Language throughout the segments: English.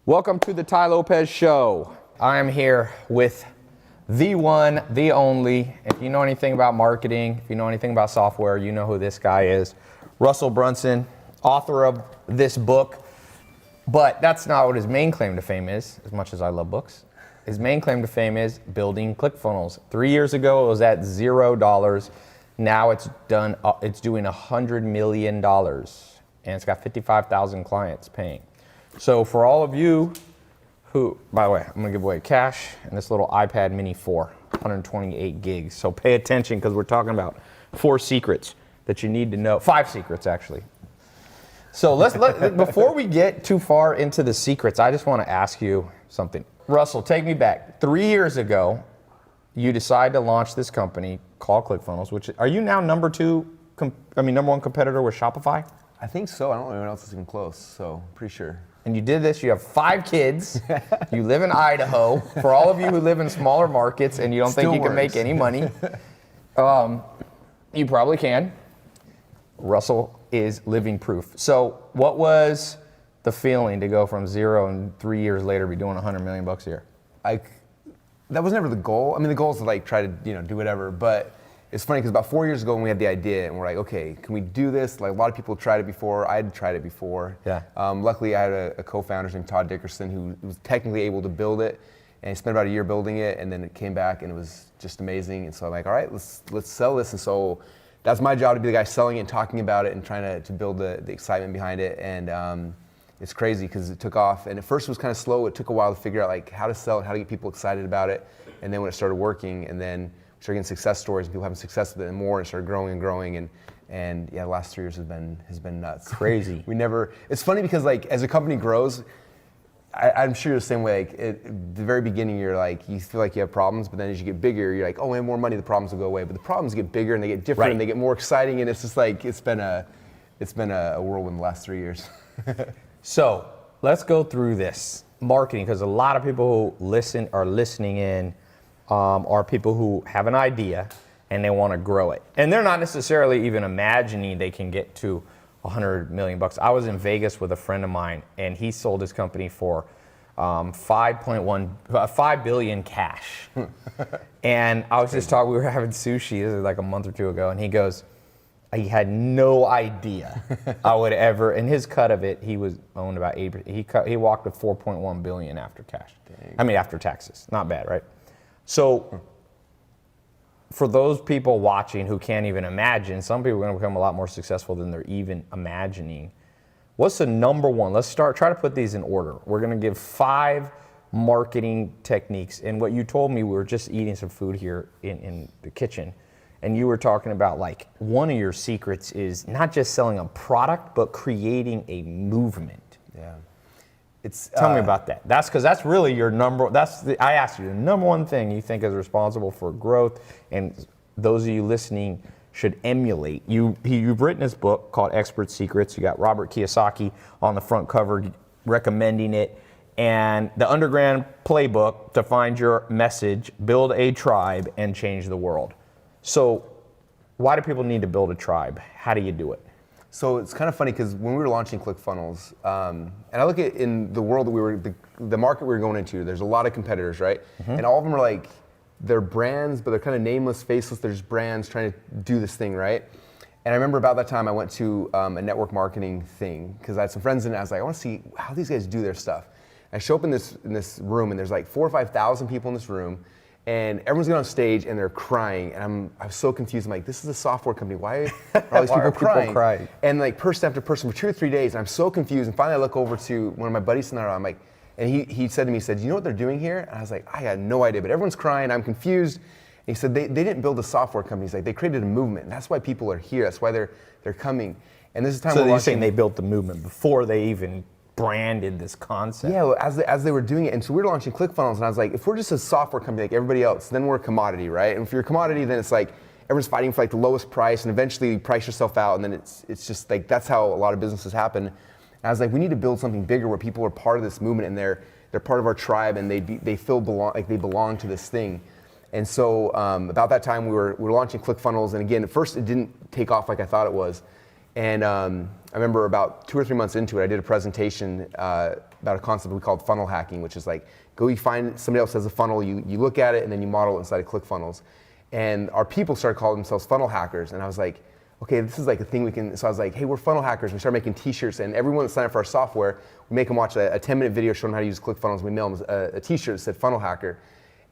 Welcome to the Tai Lopez Show. I am here with the one, the only. If you know anything about marketing, if you know anything about software, you know who this guy is. Russel Brunson, author of this book. But that's not what his main claim to fame is, as much as I love books. His main claim to fame is building ClickFunnels. 3 years ago, it was at $0. Now it's doing $100 million, and it's got 55,000 clients paying. So for all of you who, by the way, I'm gonna give away cash and this little iPad mini 4, 128 gigs. So pay attention because we're talking about 4 secrets that you need to know. 5 secrets actually. So before we get too far into the secrets, I just want to ask you something. Russell, take me back. 3 years ago, you decided to launch this company called ClickFunnels, which are you now number one competitor with Shopify? I think so. I don't know anyone else is even close, so pretty sure. And you did this, you have 5 kids, you live in Idaho. For all of you who live in smaller markets and you don't think you can make any money, you probably can. Russell is living proof. So what was the feeling to go from 0 and 3 years later be doing $100 million a year? That was never the goal. I mean, the goal is to try to do whatever, but it's funny because about 4 years ago when we had the idea and we're like, okay, can we do this? Like a lot of people tried it before. I had tried it before. Yeah. Luckily, I had a co-founder named Todd Dickerson who was technically able to build it, and he spent about a year building it, and then it came back and it was just amazing. And so I'm like, all right, let's sell this. And so that's my job, to be the guy selling it and talking about it and trying to build the excitement behind it. And it's crazy because it took off, and at first it was kind of slow. It took a while to figure out how to sell it, how to get people excited about it. And then when it started working, and then we started getting success stories and people having success with it and more, and started growing and growing. And yeah, the last 3 years has been nuts. Crazy. It's funny because as a company grows, I'm sure you're the same way. At the very beginning, you're you feel like you have problems, but then as you get bigger, you're like, oh, we have more money, the problems will go away. But the problems get bigger and they get different, and they get more exciting, and it's just it's been a whirlwind the last 3 years. So let's go through this marketing, because a lot of people who are listening in are people who have an idea and they want to grow it, and they're not necessarily even imagining they can get to $100 million. I was in Vegas with a friend of mine, and he sold his company for $5 billion cash. And I was just talking. We were having sushi. This was like a month or two ago, and he goes, he had no idea I would ever. In his cut of it, he owned about 8%. He walked with $4.1 billion after cash. Dang. I mean, after taxes. Not bad, right? So, for those people watching who can't even imagine, some people are going to become a lot more successful than they're even imagining. What's the number one? Let's try to put these in order. We're going to give 5 marketing techniques. And what you told me, we were just eating some food here in the kitchen, and you were talking about one of your secrets is not just selling a product, but creating a movement. Yeah. Tell me about that. That's because that's really your I asked you, the number one thing you think is responsible for growth, and those of you listening should emulate. You've written this book called Expert Secrets. You got Robert Kiyosaki on the front cover recommending it, and the Underground Playbook to find your message, build a tribe, and change the world. So why do people need to build a tribe? How do you do it? So it's kind of funny because when we were launching ClickFunnels, and I look at in the world that the market we were going into, there's a lot of competitors, right? Mm-hmm. And all of them are they're brands, but they're kind of nameless, faceless. They're just brands trying to do this thing, right? And I remember about that time I went to a network marketing thing because I had some friends in it. I was like, I want to see how these guys do their stuff. And I show up in this room, and there's 4,000 or 5,000 people in this room. And everyone's getting on stage and they're crying, and I was so confused. I'm like, this is a software company. Why are all these people crying? And person after person for 2 or 3 days, and I'm so confused. And finally, I look over to one of my buddies sitting there. I'm like, and he said to me, do you know what they're doing here? And I was like, I had no idea, but everyone's crying. I'm confused. And he said they didn't build a software company. He's like, they created a movement. And that's why people are here. That's why they're coming. And this is time. So you're saying they built the movement before they even branded this concept? Yeah, well, as they were doing it. And so we were launching ClickFunnels, and I was like, if we're just a software company like everybody else, then we're a commodity, right? And if you're a commodity, then it's everyone's fighting for the lowest price, and eventually you price yourself out, and then it's just that's how a lot of businesses happen. And I was like, we need to build something bigger where people are part of this movement, and they're part of our tribe, and they feel they belong to this thing. And so about that time we were launching ClickFunnels, and again, at first it didn't take off like I thought it was. And I remember about 2 or 3 months into it, I did a presentation about a concept we called funnel hacking, which is like, go you find somebody else has a funnel, you look at it, and then you model it inside of ClickFunnels. And our people started calling themselves funnel hackers. And I was like, okay, this is like a thing we can, so I was like, hey, we're funnel hackers. We started making t-shirts, and everyone that signed up for our software, we make them watch a 10-minute video showing them how to use ClickFunnels. We mail them a t-shirt that said funnel hacker.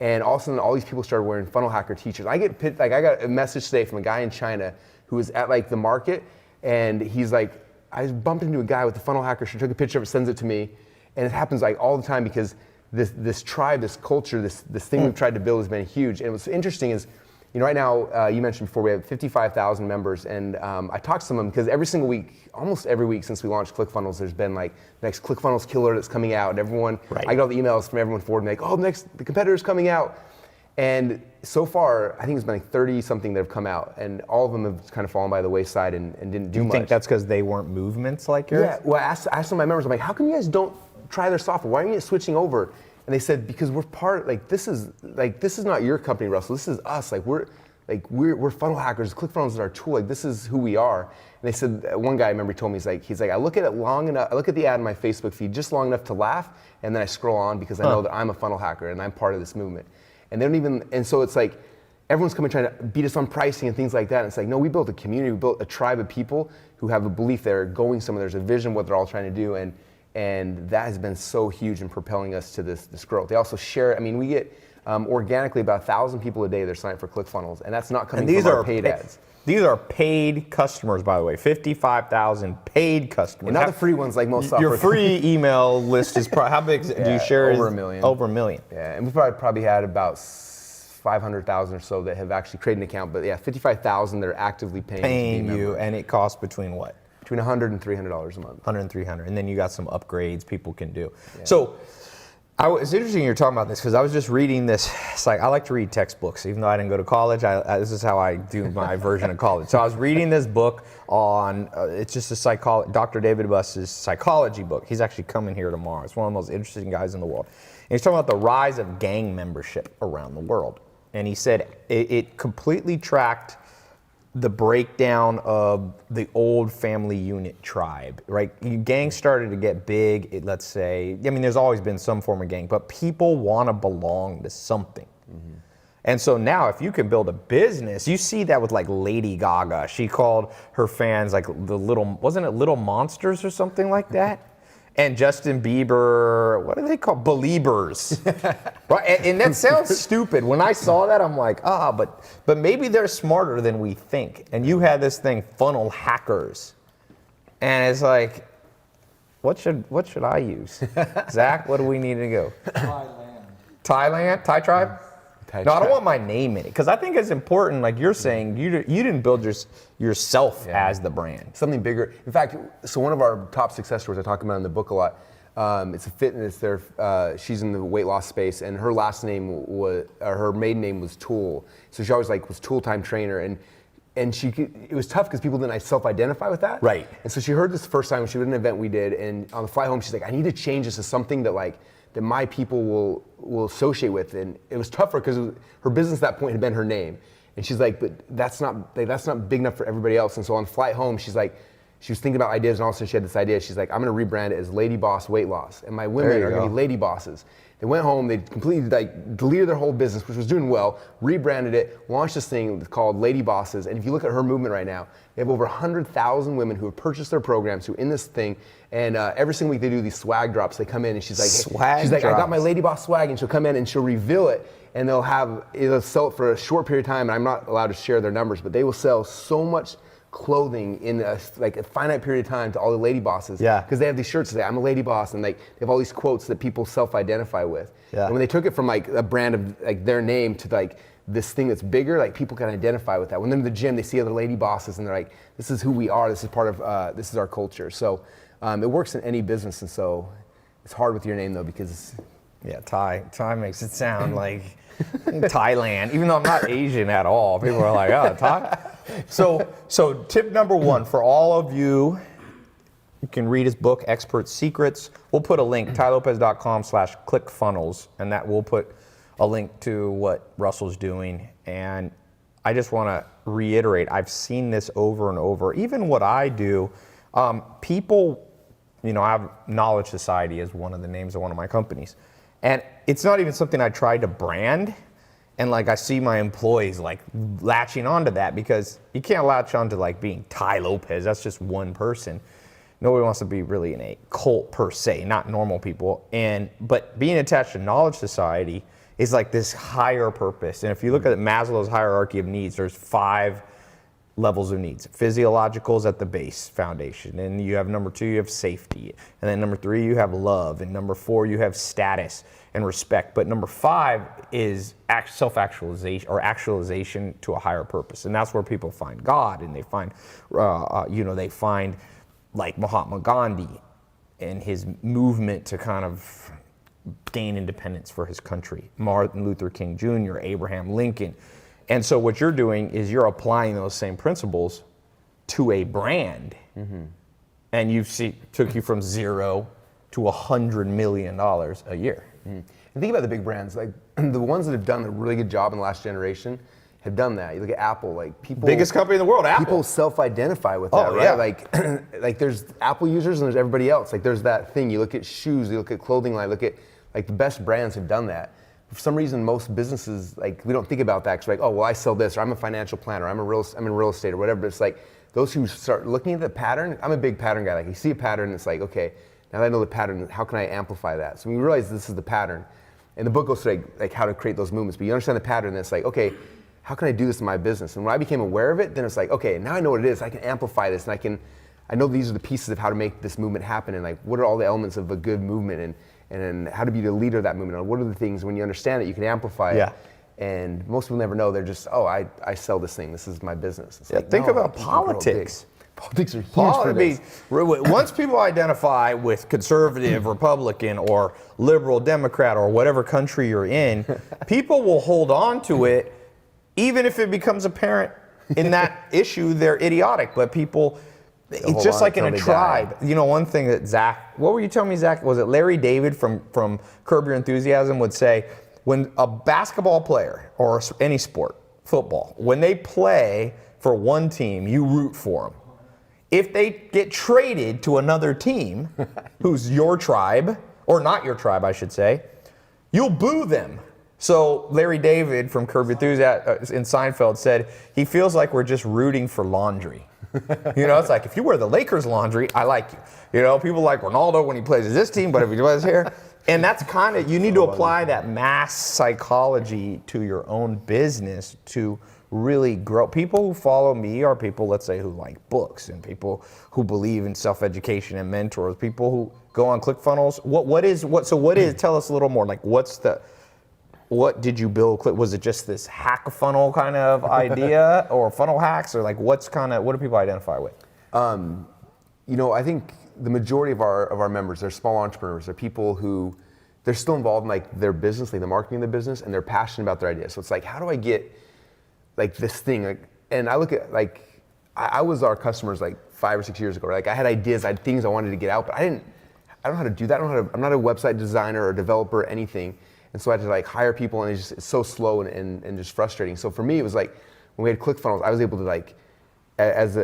And all of a sudden, all these people started wearing funnel hacker t-shirts. I got a message today from a guy in China who was at like the market, and he's like, I bumped into a guy with the funnel hacker shirt, took a picture of it, sends it to me. And it happens like all the time because this tribe, this culture, this thing we've tried to build has been huge. And what's interesting is, you know, right now, you mentioned before, we have 55,000 members, and I talked to some of them because every single week, almost every week since we launched ClickFunnels, there's been like the next ClickFunnels killer that's coming out, and everyone, right. I get all the emails from everyone forward, and like, oh, the competitor's coming out. And so far, I think it's been like 30 something that have come out, and all of them have kind of fallen by the wayside and didn't do much. Do you think that's because they weren't movements like yours? Yeah, well, I asked some of my members, I'm like, how come you guys don't try their software? Why aren't you switching over? And they said, because we're part, this is not your company, Russell, this is us, we're funnel hackers. ClickFunnels is our tool. Like, this is who we are. And they said, one guy I remember told me, he's like, I look at it long enough. I look at the ad on my Facebook feed just long enough to laugh, and then I scroll on because I know that I'm a funnel hacker and I'm part of this movement. And they don't even. And so it's like everyone's coming trying to beat us on pricing and things like that. And it's like, no, we built a community. We built a tribe of people who have a belief they're going somewhere. There's a vision what they're all trying to do, and that has been so huge in propelling us to this growth. They also share. I mean, we get. Organically, about 1,000 people a day, they're signing up for ClickFunnels, and that's not coming from our paid ads. These are paid customers, by the way, 55,000 paid customers. And not the free ones like most software. Your free email list is how big do you share? Over 1 million. Over 1 million. Yeah, and we've probably had about 500,000 or so that have actually created an account, but yeah, 55,000 that are actively paying you, and it costs between what? Between $100 and $300 a month. 100 and 300, and then you got some upgrades people can do. Yeah. So. It's interesting you're talking about this because I was just reading this. It's like I like to read textbooks, even though I didn't go to college. This is how I do my version of college. So I was reading this book on. It's just a Dr. David Buss's psychology book. He's actually coming here tomorrow. It's one of the most interesting guys in the world. And he's talking about the rise of gang membership around the world. And he said it completely tracked the breakdown of the old family unit tribe, right? Gangs started to get big, let's say. I mean, there's always been some form of gang, but people want to belong to something. Mm-hmm. And so now if you can build a business, you see that with like Lady Gaga. She called her fans like wasn't it Little Monsters or something like that? And Justin Bieber, what do they call Beliebers? Right? And that sounds stupid. When I saw that, I'm like, but maybe they're smarter than we think. And you had this thing, funnel hackers. And it's like, what should I use? Zach, what do we need to go? Thailand? Thai tribe? No, I don't want my name in it because I think it's important. Like you're saying, you didn't build yourself as the brand. Something bigger. In fact, so one of our top success stories I talk about in the book a lot. It's a fitness. She's in the weight loss space, and her her maiden name was Tool. So she always was Tool Time Trainer, and it was tough because people didn't self-identify with that. Right. And so she heard this the first time when she was at an event we did, and on the flight home, she's like, I need to change this to something that my people will associate with. And it was tougher because her business at that point had been her name. And she's like, but that's not big enough for everybody else. And so on the flight home, she was thinking about ideas, and all of a sudden she had this idea. She's like, I'm gonna rebrand it as Lady Boss Weight Loss. And my women are gonna be lady bosses. They went home, they completely deleted their whole business, which was doing well, rebranded it, launched this thing called Lady Bosses. And if you look at her movement right now, they have over 100,000 women who have purchased their programs, who are in this thing. And every single week they do these swag drops. They come in and she's like, I got my Lady Boss swag, and she'll come in and she'll reveal it. And they'll sell it for a short period of time. And I'm not allowed to share their numbers, but they will sell so much clothing in a finite period of time to all the lady bosses. Yeah. Because they have these shirts that say, I'm a lady boss, and they have all these quotes that people self-identify with. Yeah. And when they took it from a brand of their name to this thing that's bigger, people can identify with that. When they're in the gym, they see other lady bosses, and they're like, this is who we are. This is part of this is our culture. So it works in any business, and so it's hard with your name though because. Yeah, Thai makes it sound like Thailand, even though I'm not Asian at all. People are like, oh, Thai. So tip number one for all of you can read his book, Expert Secrets. We'll put a link, tailopez.com/clickfunnels, and that will put a link to what Russell's doing. And I just want to reiterate, I've seen this over and over. Even what I do, people, I have Knowledge Society as one of the names of one of my companies. And it's not even something I tried to brand. And like I see my employees like latching onto that, because you can't latch onto like being Tai Lopez. That's just one person. Nobody wants to be really in a cult per se, not normal people. But being attached to Knowledge Society is like this higher purpose. And if you look at Maslow's hierarchy of needs, there's 5 levels of needs. Physiological is at the base foundation. And you have number 2, you have safety. And then number 3, you have love. And number 4, you have status and respect. But number 5 is self-actualization, or actualization to a higher purpose. And that's where people find God, and they find, they find like Mahatma Gandhi and his movement to kind of gain independence for his country, Martin Luther King Jr., Abraham Lincoln. And so what you're doing is you're applying those same principles to a brand. And took you from 0 to $100 million a year. And think about the big brands, like the ones that have done a really good job in the last generation have done that. You look at Apple, like people, biggest company in the world, Apple. People self-identify with that, right? Yeah. Like there's Apple users and there's everybody else. Like there's that thing. You look at shoes, you look at clothing line, look at like the best brands have done that. For some reason, most businesses, like we don't think about that because like, oh, well, I sell this, or I'm a financial planner, I'm in real estate or whatever. But it's like those who start looking at the pattern. I'm a big pattern guy. Like you see a pattern, it's like, okay, now that I know the pattern, how can I amplify that? So we realize this is the pattern. And the book goes through like how to create those movements. But you understand the pattern, and it's like, okay, how can I do this in my business? And when I became aware of it, then it's like, okay, now I know what it is. I can amplify this, and I know these are the pieces of how to make this movement happen, and like what are all the elements of a good movement, and how to be the leader of that movement. And what are the things when you understand it, you can amplify it. And most people never know. They're just, oh, I sell this thing. This is my business. It's like, think no, about politics. Politics are huge for this. Once people identify with conservative, Republican, or liberal, Democrat, or whatever country you're in, people will hold on to it, even if it becomes apparent in that issue they're idiotic. But people, it's just like in a tribe. Die. One thing that Zach, what were you telling me, Zach? Was it Larry David from Curb Your Enthusiasm would say, when a basketball player, or any sport, football, when they play for one team, you root for them. If they get traded to another team, who's your tribe, or not your tribe, I should say, you'll boo them. So Larry David from Curb Your Enthusiasm in Seinfeld said, he feels like we're just rooting for laundry. It's like, if you wear the Lakers laundry, I like you. People like Ronaldo when he plays this team, but if he plays here. And that's kind of, you need to apply that mass psychology to your own business to really grow. People who follow me are people, let's say, who like books, and people who believe in self-education and mentors, people who go on ClickFunnels. Tell us a little more, like what did you build? Was it just this hack funnel kind of idea, or funnel hacks, or like what do people identify with? I think the majority of our members, they're small entrepreneurs. They're people who they're still involved in like their business, like the marketing of their business, and they're passionate about their idea. So it's like, how do I get like this thing? And I look at like, I was our customers like 5 or 6 years ago. Like I had ideas, I had things I wanted to get out, but I don't know how to do that. I'm not a website designer or developer or anything. And so I had to like hire people, and it's so slow and just frustrating. So for me, it was like when we had ClickFunnels, I was able to like, as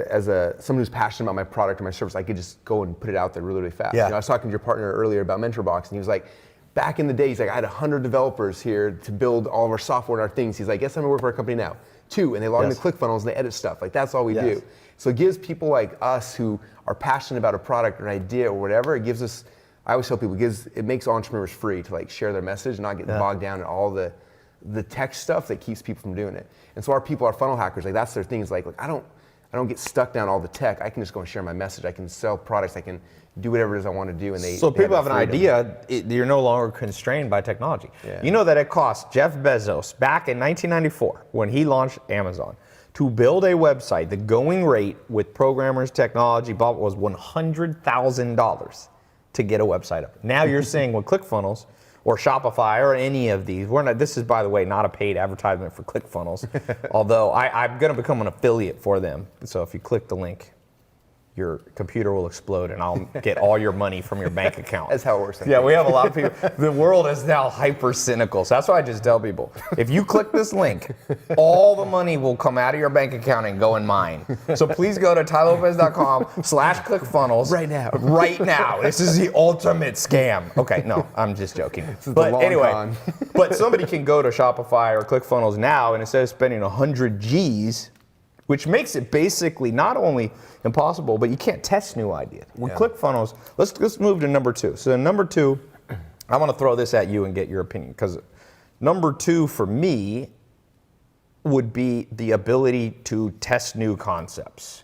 someone who's passionate about my product or my service, I could just go and put it out there really, really fast. I was talking to your partner earlier about MentorBox, and he was like, back in the day, he's like, I had 100 developers here to build all of our software and our things. He's like, yes, I'm gonna work for our company now. 2, and they log into ClickFunnels and they edit stuff. Like that's all we do. So it gives people like us who are passionate about a product or an idea or whatever, it gives us, I always tell people, it makes entrepreneurs free to like share their message and not get bogged down in all the tech stuff that keeps people from doing it. And so our people, our funnel hackers, like that's their thing. Is like I don't get stuck down all the tech. I can just go and share my message. I can sell products. I can do whatever it is I want to do. And so people have an idea. You're no longer constrained by technology. You know that it cost Jeff Bezos back in 1994 when he launched Amazon to build a website. The going rate with programmers, technology, was $100,000 to get a website up. Now you're saying with ClickFunnels or Shopify or any of these, this is, by the way, not a paid advertisement for ClickFunnels, although I'm going to become an affiliate for them. So if you click the link, your computer will explode and I'll get all your money from your bank account. That's how it works. Yeah, we have a lot of people. The world is now hyper cynical. So that's why I just tell people, if you click this link, all the money will come out of your bank account and go in mine. So please go to tailopez.com/ClickFunnels. Right now. Right now. This is the ultimate scam. Okay, no, I'm just joking. But anyway, but somebody can go to Shopify or ClickFunnels now, and instead of spending 100 G's, which makes it basically not only impossible, but you can't test new ideas. With ClickFunnels, let's move to number 2. So number 2, I want to throw this at you and get your opinion, because number 2 for me would be the ability to test new concepts.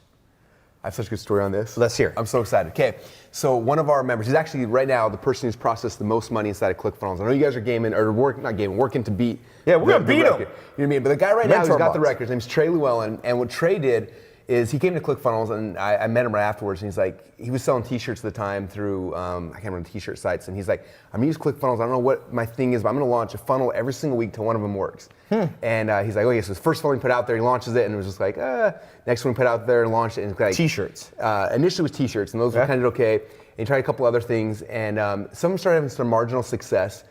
I have such a good story on this. Let's hear. I'm so excited. Okay, so one of our members, he's actually right now the person who's processed the most money inside of ClickFunnels. I know you guys are gaming, or working to beat. Yeah, we're going to beat him. You know what I mean? But the guy right now who's got the box. record, his name's Trey Llewellyn, and what Trey did is he came to ClickFunnels, and I met him right afterwards, and he's like, he was selling t-shirts at the time through, I can't remember the t-shirt sites, and he's like, I'm gonna use ClickFunnels, I don't know what my thing is, but I'm gonna launch a funnel every single week till one of them works. And he's like, oh yeah, so his first funnel he put out there, he launches it, and it was just like, next one he put out there and launched it, and it's like, T-shirts. Initially it was t-shirts, and those were kind of okay, and he tried a couple other things, and some of them started having some marginal success.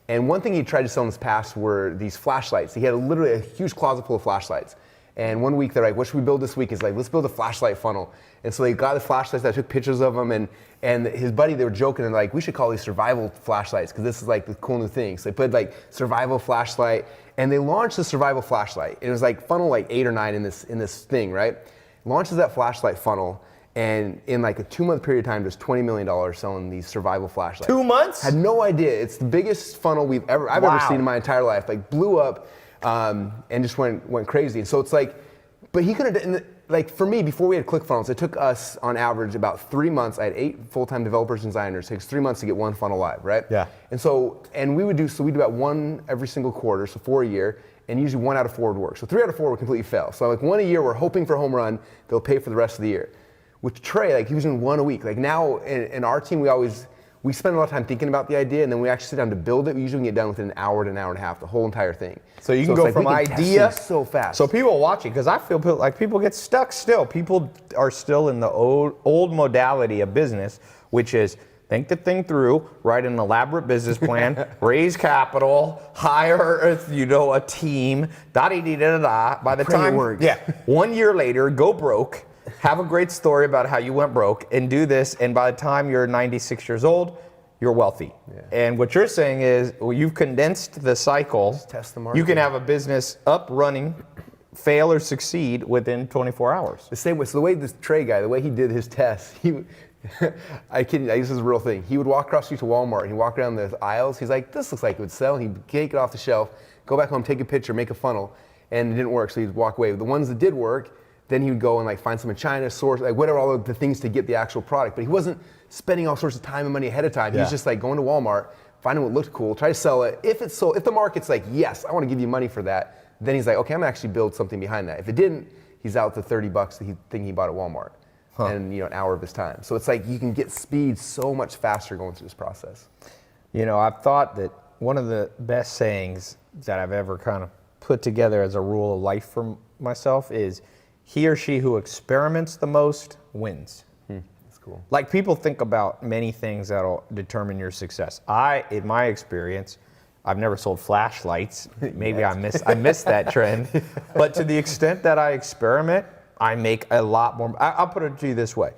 And one thing he tried to sell in his past were these flashlights. He had literally a huge closet full of flashlights. And one week they're like, what should we build this week? He's like, let's build a flashlight funnel. And so they got the flashlights, I took pictures of them, and his buddy, they were joking and like, we should call these survival flashlights because this is like the cool new thing. So they put like survival flashlight, and they launched the survival flashlight. It was like funnel like 8 or 9 in this thing, right? Launches that flashlight funnel, and in like a 2-month period of time, there's $20 million selling these survival flashlights. 2 months? Had no idea. It's the biggest funnel I've ever seen in my entire life. Like blew up. And just went crazy. And so it's like, but he could have, like for me, before we had ClickFunnels, it took us on average about 3 months. I had 8 full-time developers and designers. It takes 3 months to get one funnel live, right? Yeah. And we do about 1 every single quarter, so 4 a year, and usually 1 out of 4 would work. So 3 out of 4 would completely fail. So like 1 a year, we're hoping for a home run, they'll pay for the rest of the year. With Trey, like he was doing 1 a week. Like now in our team, we spend a lot of time thinking about the idea, and then we actually sit down to build it. We usually get done within an hour to an hour and a half, the whole entire thing. So you can go from idea so fast. So people watching, because I feel like people get stuck still. People are still in the old modality of business, which is think the thing through, write an elaborate business plan, raise capital, hire a team, da-da-da-da-da. By the time, 1 year later, go broke. Have a great story about how you went broke and do this, and by the time you're 96 years old, you're wealthy. Yeah. And what you're saying is, well, you've condensed the cycle. Just test the market. You can have a business up, running, fail or succeed within 24 hours. The same way, so the way this Trey guy, the way he did his tests, I kid you, this is a real thing. He would walk across the street to Walmart, and he'd walk around the aisles, he's like, this looks like it would sell, and he'd take it off the shelf, go back home, take a picture, make a funnel, and it didn't work, so he'd walk away. The ones that did work, then he would go and like find some in China, source, like whatever, all of the things to get the actual product. But he wasn't spending all sorts of time and money ahead of time. He was just like going to Walmart, finding what looked cool, try to sell it. If it's sold, if the market's like, yes, I want to give you money for that, then he's like, okay, I'm gonna actually build something behind that. If it didn't, he's out the $30 thing he bought at Walmart. And an hour of his time. So it's like you can get speed so much faster going through this process. I've thought that one of the best sayings that I've ever kind of put together as a rule of life for myself is, he or she who experiments the most wins. That's cool. Like people think about many things that'll determine your success. In my experience, I've never sold flashlights. Maybe I missed that trend. But to the extent that I experiment, I make a lot more. I'll put it to you this way.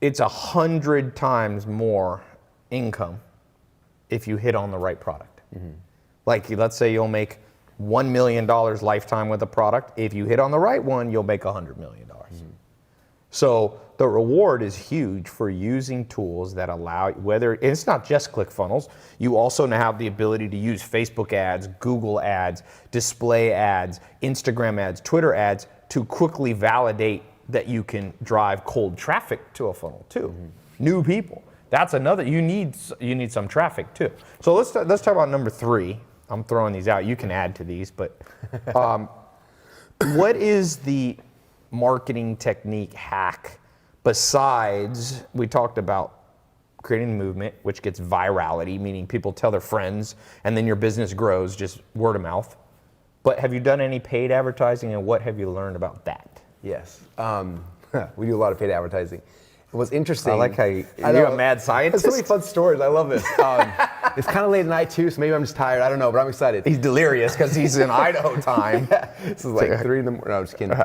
It's 100 times more income if you hit on the right product. Like let's say you'll make $1 million lifetime with a product. If you hit on the right one, you'll make $100 million. So the reward is huge for using tools that allow, it's not just ClickFunnels, you also now have the ability to use Facebook ads, Google ads, display ads, Instagram ads, Twitter ads to quickly validate that you can drive cold traffic to a funnel too. New people. That's another, you need some traffic too. So let's talk about number 3. I'm throwing these out. You can add to these, but what is the marketing technique hack besides, we talked about creating a movement, which gets virality, meaning people tell their friends, and then your business grows, just word of mouth. But have you done any paid advertising, and what have you learned about that? Yes. We do a lot of paid advertising. what's interesting. I like how you're a mad scientist. There's so many fun stories. I love this. It's kind of late at night too, so maybe I'm just tired. I don't know, but I'm excited. He's delirious because he's in Idaho time. This is like 3 in the morning. No, I'm just kidding.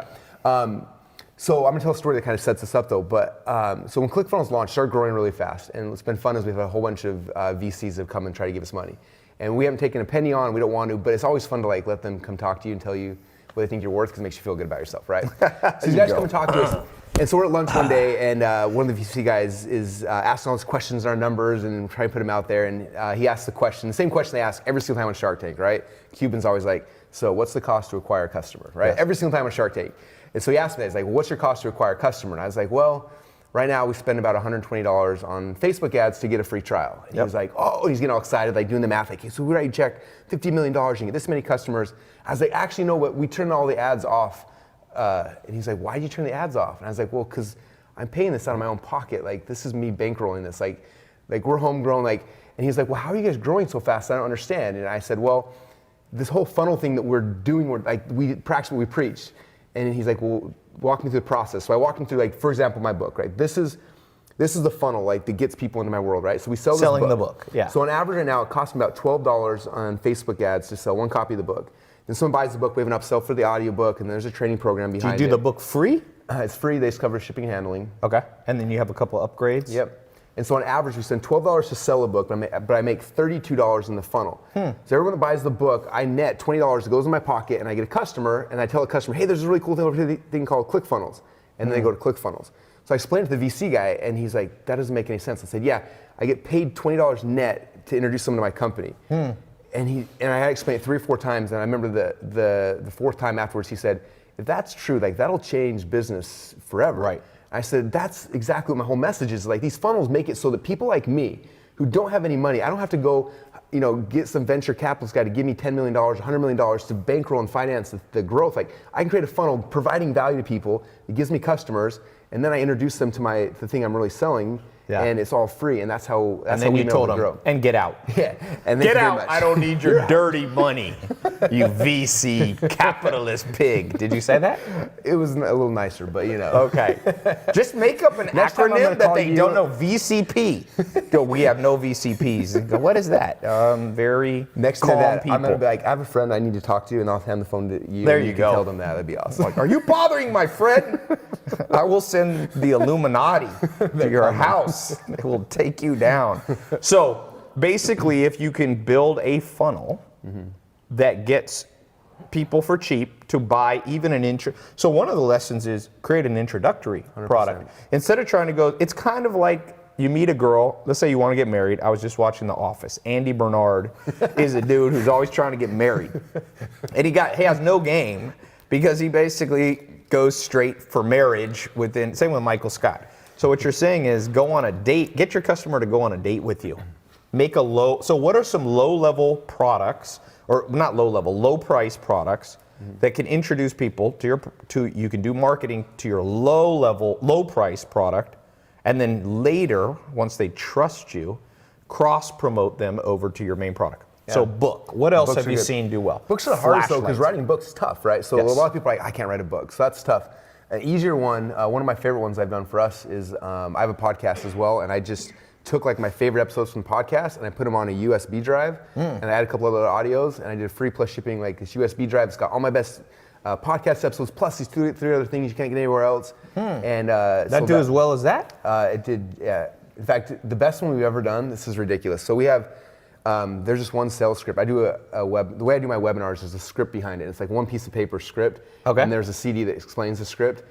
So I'm gonna tell a story that kind of sets us up though. But so when ClickFunnels launched, started growing really fast, and what's been fun is we've had a whole bunch of VCs have come and try to give us money, and we haven't taken a penny on. We don't want to, but it's always fun to like let them come talk to you and tell you what they think you're worth because it makes you feel good about yourself, right? So you guys come and talk to us. And so we're at lunch one day, and one of the VC guys is asking all these questions on our numbers and trying to put them out there. And he asked the same question they ask every single time on Shark Tank, right? Cuban's always like, so what's the cost to acquire a customer, right? Yes. Every single time on Shark Tank. And so he asked me that, he's like, well, what's your cost to acquire a customer? And I was like, well, right now we spend about $120 on Facebook ads to get a free trial. And he was like, oh, he's getting all excited, like doing the math, like, so we write you check $50 million, you can get this many customers. I was like, actually, no, but we turned all the ads off. And he's like, why did you turn the ads off? And I was like, well, because I'm paying this out of my own pocket. Like, this is me bankrolling this. Like we're homegrown. Like, and he's like, well, how are you guys growing so fast? I don't understand. And I said, well, this whole funnel thing that we're doing, we practice what we preach. And he's like, well, walk me through the process. So I walked him through, like, for example, my book, right? This is the funnel, like, that gets people into my world, right? So we sell this book. Selling the book, yeah. So on average right now, it costs me about $12 on Facebook ads to sell one copy of the book. Then someone buys the book, we have an upsell for the audiobook, and there's a training program behind it. Do you do the book free? It's free, they just cover shipping and handling. Okay, and then you have a couple upgrades? Yep. And so on average, we spend $12 to sell a book, but I make $32 in the funnel. So everyone that buys the book, I net $20 that goes in my pocket, and I get a customer, and I tell the customer, hey, there's a really cool thing over here, thing called ClickFunnels. And then they go to ClickFunnels. So I explained it to the VC guy, and he's like, that doesn't make any sense. I said, yeah, I get paid $20 net to introduce someone to my company. And I had to explain it 3 or 4 times, and I remember the 4th time afterwards, he said, if that's true, like, that'll change business forever. Right. I said, that's exactly what my whole message is. Like, these funnels make it so that people like me, who don't have any money, I don't have to go, get some venture capitalist guy to give me $10 million, $100 million to bankroll and finance the growth. Like, I can create a funnel providing value to people. It gives me customers, and then I introduce them to the thing I'm really selling. Yeah. And it's all free, and that's how we know to grow. And get out. Yeah. And get out. I don't need your dirty money, you VC capitalist pig. Did you say that? It was a little nicer, but Okay. Just make up an acronym that they don't know. VCP. Go, we have no VCPs. And go, what is that? Very next calm to that, people. I'm gonna be like, I have a friend I need to talk to, and I'll hand the phone to you. There you go. Tell them that. That'd be awesome. Like, are you bothering my friend? I will send the Illuminati to your house. It will take you down. So basically, if you can build a funnel that gets people for cheap to buy even an intro. So one of the lessons is create an introductory 100%. Product. Instead of trying to go, it's kind of like you meet a girl, let's say you want to get married. I was just watching The Office. Andy Bernard is a dude who's always trying to get married. And he has no game because he basically goes straight for marriage same with Michael Scott. So what you're saying is go on a date, get your customer to go on a date with you. So what are some low-level products, or not low-level, low-price products that can introduce people you can do marketing to your low-level, low-price product, and then later, once they trust you, cross-promote them over to your main product. Yeah. So book. What else have you seen do well? Books are the hardest though, because writing books is tough, right? So a lot of people are like, I can't write a book, so that's tough. An easier one of my favorite ones I've done for us is I have a podcast as well, and I just took like my favorite episodes from the podcast and I put them on a USB drive, and I added a couple other audios, and I did free plus shipping, like this USB drive. It's got all my best podcast episodes plus these 3 other things you can't get anywhere else. And that do as well as that? It did. Yeah. In fact, the best one we've ever done. This is ridiculous. So we have. There's just one sales script. I do the way I do my webinars, there's a script behind it. It's like one piece of paper script, and there's a CD that explains the script.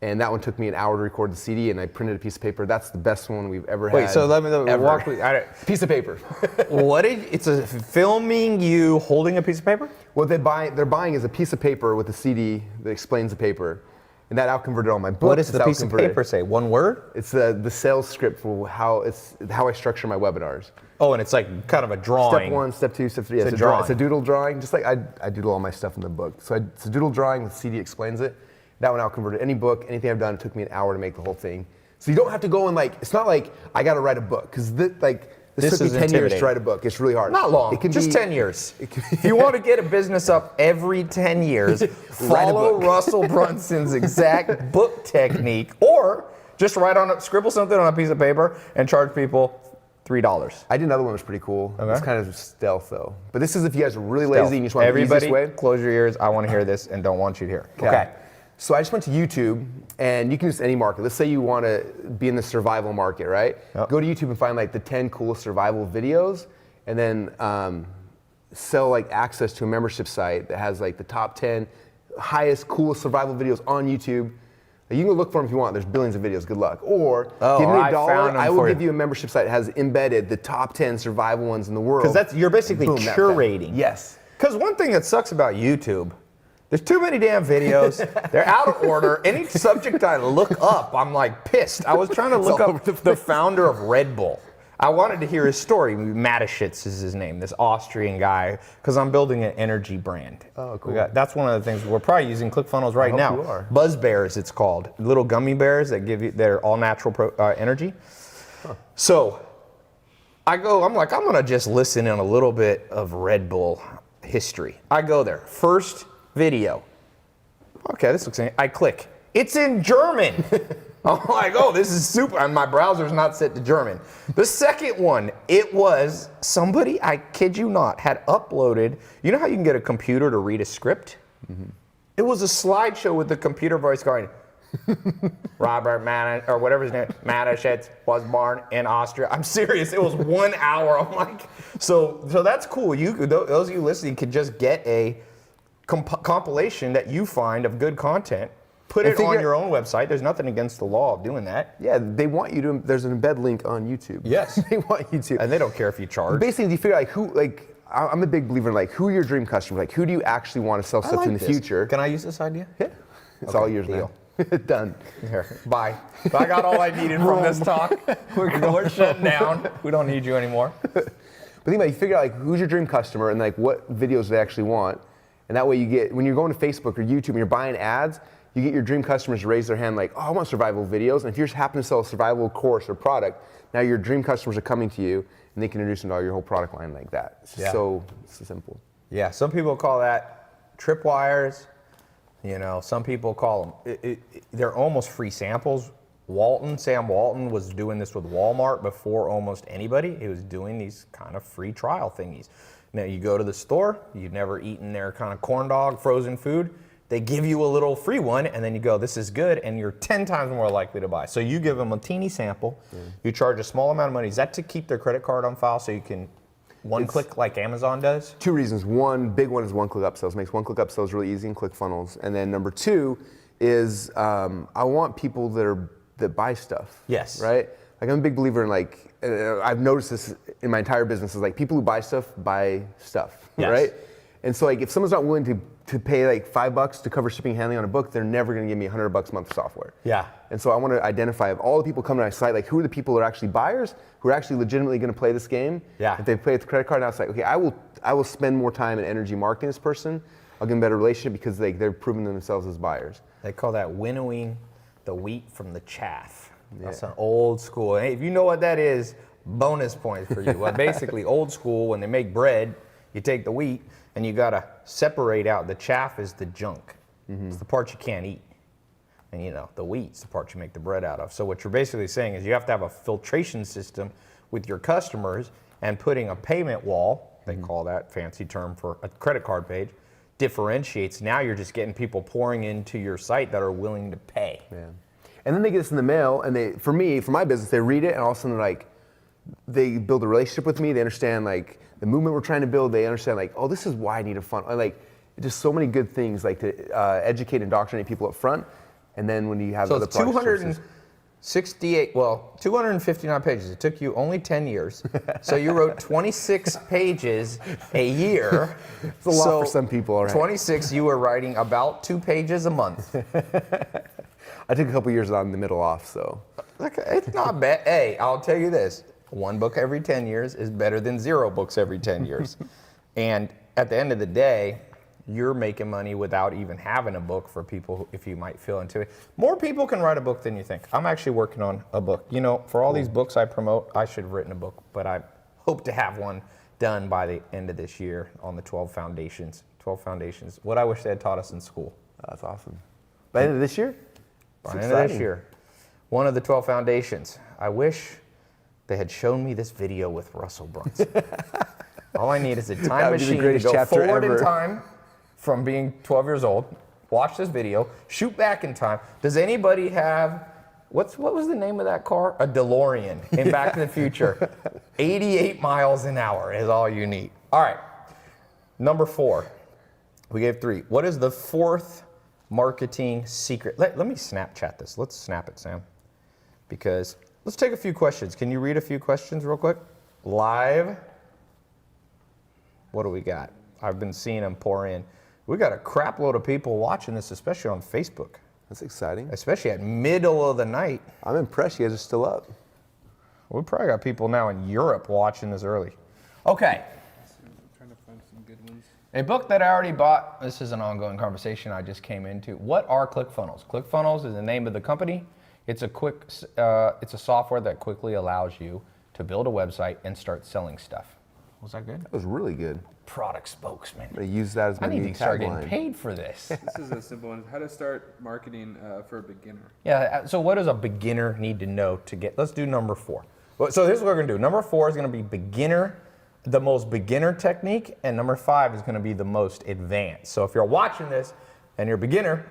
And that one took me an hour to record the CD, and I printed a piece of paper. That's the best one we've ever had. Wait, so let me walk with piece of paper. It's a filming you holding a piece of paper? What they're buying is a piece of paper with a CD that explains the paper. And that out-converted all my books. What does the piece of paper say? One word? It's the sales script for how I structure my webinars. Oh, and it's like kind of a drawing. Step 1, step 2, step 3. It's a drawing. It's a doodle drawing, just like I doodle all my stuff in the book. So it's a doodle drawing, the CD explains it. That one out-converted any book, anything I've done, it took me an hour to make the whole thing. So you don't have to go and it's not like I got to write a book, because this took me 10 years to write a book. It's really hard. Not long, just 10 years. If you want to get a business up every 10 years, follow Russell Brunson's exact book technique, or Just scribble something on a piece of paper and charge people $3. I did another one that was pretty cool. Okay. It's kind of stealth though. But this is if you guys are really lazy and you just want the Everybody, easiest way. close your ears. I want to hear this and don't want you to hear. Okay. So I just went to YouTube, and you can use any market. Let's say you want to be in the survival market, right? Yep. Go to YouTube and find like the 10 coolest survival videos, and then sell like access to a membership site that has like the top 10 highest, coolest survival videos on YouTube. You can go look for them if you want. There's billions of videos. Good luck. Or give me $1. I will give you a membership site that has embedded the top 10 survival ones in the world. Because you're basically curating. Yes. Because one thing that sucks about YouTube, there's too many damn videos. They're out of order. Any subject I look up, I'm like pissed. I was trying to look up the founder of Red Bull. I wanted to hear his story. Mateschitz is his name, this Austrian guy, because I'm building an energy brand. Oh, cool. That's one of the things we're probably using ClickFunnels right now. You are. Buzz Bears, it's called. Little gummy bears that give you, they're all natural energy. Huh. So I'm like, I'm gonna just listen in a little bit of Red Bull history. I go there, first video. Okay, this looks, I click. It's in German. I'm like, oh, this is super. And my browser's not set to German. The second one, it was somebody, I kid you not, had uploaded. You know how you can get a computer to read a script? Mm-hmm. It was a slideshow with the computer voice going, Robert or whatever his name, Mateschitz was born in Austria. I'm serious. It was 1 hour. I'm like, so that's cool. Those of you listening can just get a compilation that you find of good content. Put it on your own website. There's nothing against the law of doing that. Yeah, they want you to. There's an embed link on YouTube. Yes, they want you to, and they don't care if you charge. Basically, you figure out I'm a big believer in who are your dream customers? Like, who do you actually want to sell stuff to in the future? Can I use this idea? Yeah, it's all yours now. Done. Here, bye. I got all I needed from this talk. We're shutting down. We don't need you anymore. But think about it, you figure out who's your dream customer and what videos they actually want, and that way you get when you're going to Facebook or YouTube and you're buying ads. You get your dream customers to raise their hand oh, I want survival videos. And if you just happen to sell a survival course or product, now your dream customers are coming to you and they can introduce them to all your whole product line like that. It's so simple. Yeah, some people call that tripwires. Some people call them, they're almost free samples. Sam Walton was doing this with Walmart before almost anybody. He was doing these kind of free trial thingies. Now you go to the store, you've never eaten their kind of corn dog, frozen food. They give you a little free one, and then you go, this is good, and you're 10 times more likely to buy. So you give them a teeny sample. You charge a small amount of money. Is that to keep their credit card on file so you can click like Amazon does? Two reasons. One, big one is one-click upsells. Makes one-click upsells really easy in ClickFunnels. And then number two is I want people that buy stuff. Yes. Right? I'm a big believer in I've noticed this in my entire business is people who buy stuff, yes. Right? And so if someone's not willing to pay $5 to cover shipping and handling on a book, they're never going to give me $100 a month for software. Yeah. And so I want to identify of all the people coming to my site, who are the people who are actually buyers, who are actually legitimately going to play this game. Yeah. If they play with the credit card, now it's okay, I will spend more time and energy marketing this person. I'll give them a better relationship because they're proving themselves as buyers. They call that winnowing the wheat from the chaff. Yeah. That's an old school. Hey, if you know what that is, bonus points for you. Well, basically, old school, when they make bread, you take the wheat and you gotta separate out. The chaff is the junk. Mm-hmm. It's the part you can't eat. And the wheat's the part you make the bread out of. So what you're basically saying is you have to have a filtration system with your customers and putting a payment wall, they call that fancy term for a credit card page, differentiates. Now you're just getting people pouring into your site that are willing to pay. Yeah. And then they get this in the mail, and for my business, they read it, and all of a sudden they build a relationship with me. They understand the movement we're trying to build. They understand oh, this is why I need a funnel. Just so many good things to educate and indoctrinate people up front. And then when you have so other it's 259 pages. It took you only 10 years. So you wrote 26 pages a year. It's a lot for some people, all right. 26, you were writing about 2 pages a month. I took a couple years on the middle off, so. It's not bad. Hey, I'll tell you this. 1 book every 10 years is better than 0 books every 10 years. And at the end of the day, you're making money without even having a book for people if you might feel into it. More people can write a book than you think. I'm actually working on a book. For all these books I promote, I should have written a book, but I hope to have one done by the end of this year on the 12 foundations. 12 foundations, what I wish they had taught us in school. That's awesome. By the end of this year? By the end of this year. one of the 12 foundations. I wish they had shown me this video with Russel Brunson. All I need is a time machine to go forward in time from being 12 years old, watch this video, shoot back in time. Does anybody have, what was the name of that car? A DeLorean in Back to the Future. 88 miles an hour is all you need. All right, number 4. We gave 3. What is the 4th marketing secret? Let me Snapchat this. Let's snap it, Sam. Because let's take a few questions. Can you read a few questions real quick? Live. What do we got? I've been seeing them pour in. We got a crap load of people watching this, especially on Facebook. That's exciting. Especially at middle of the night. I'm impressed you guys are still up. We probably got people now in Europe watching this early. Okay. I'm trying to find some good ones. A book that I already bought. This is an ongoing conversation I just came into. What are ClickFunnels? ClickFunnels is the name of the company. It's a software that quickly allows you to build a website and start selling stuff. Was that good? That was really good. Product spokesman. I'm gonna use that as my I need new to start tagline. getting paid for this. This is a simple one. How to start marketing for a beginner. Yeah, so what does a beginner need to know to get, let's do number 4. So here's what we're gonna do. Number 4 is gonna be beginner, the most beginner technique, and number 5 is gonna be the most advanced. So if you're watching this and you're a beginner,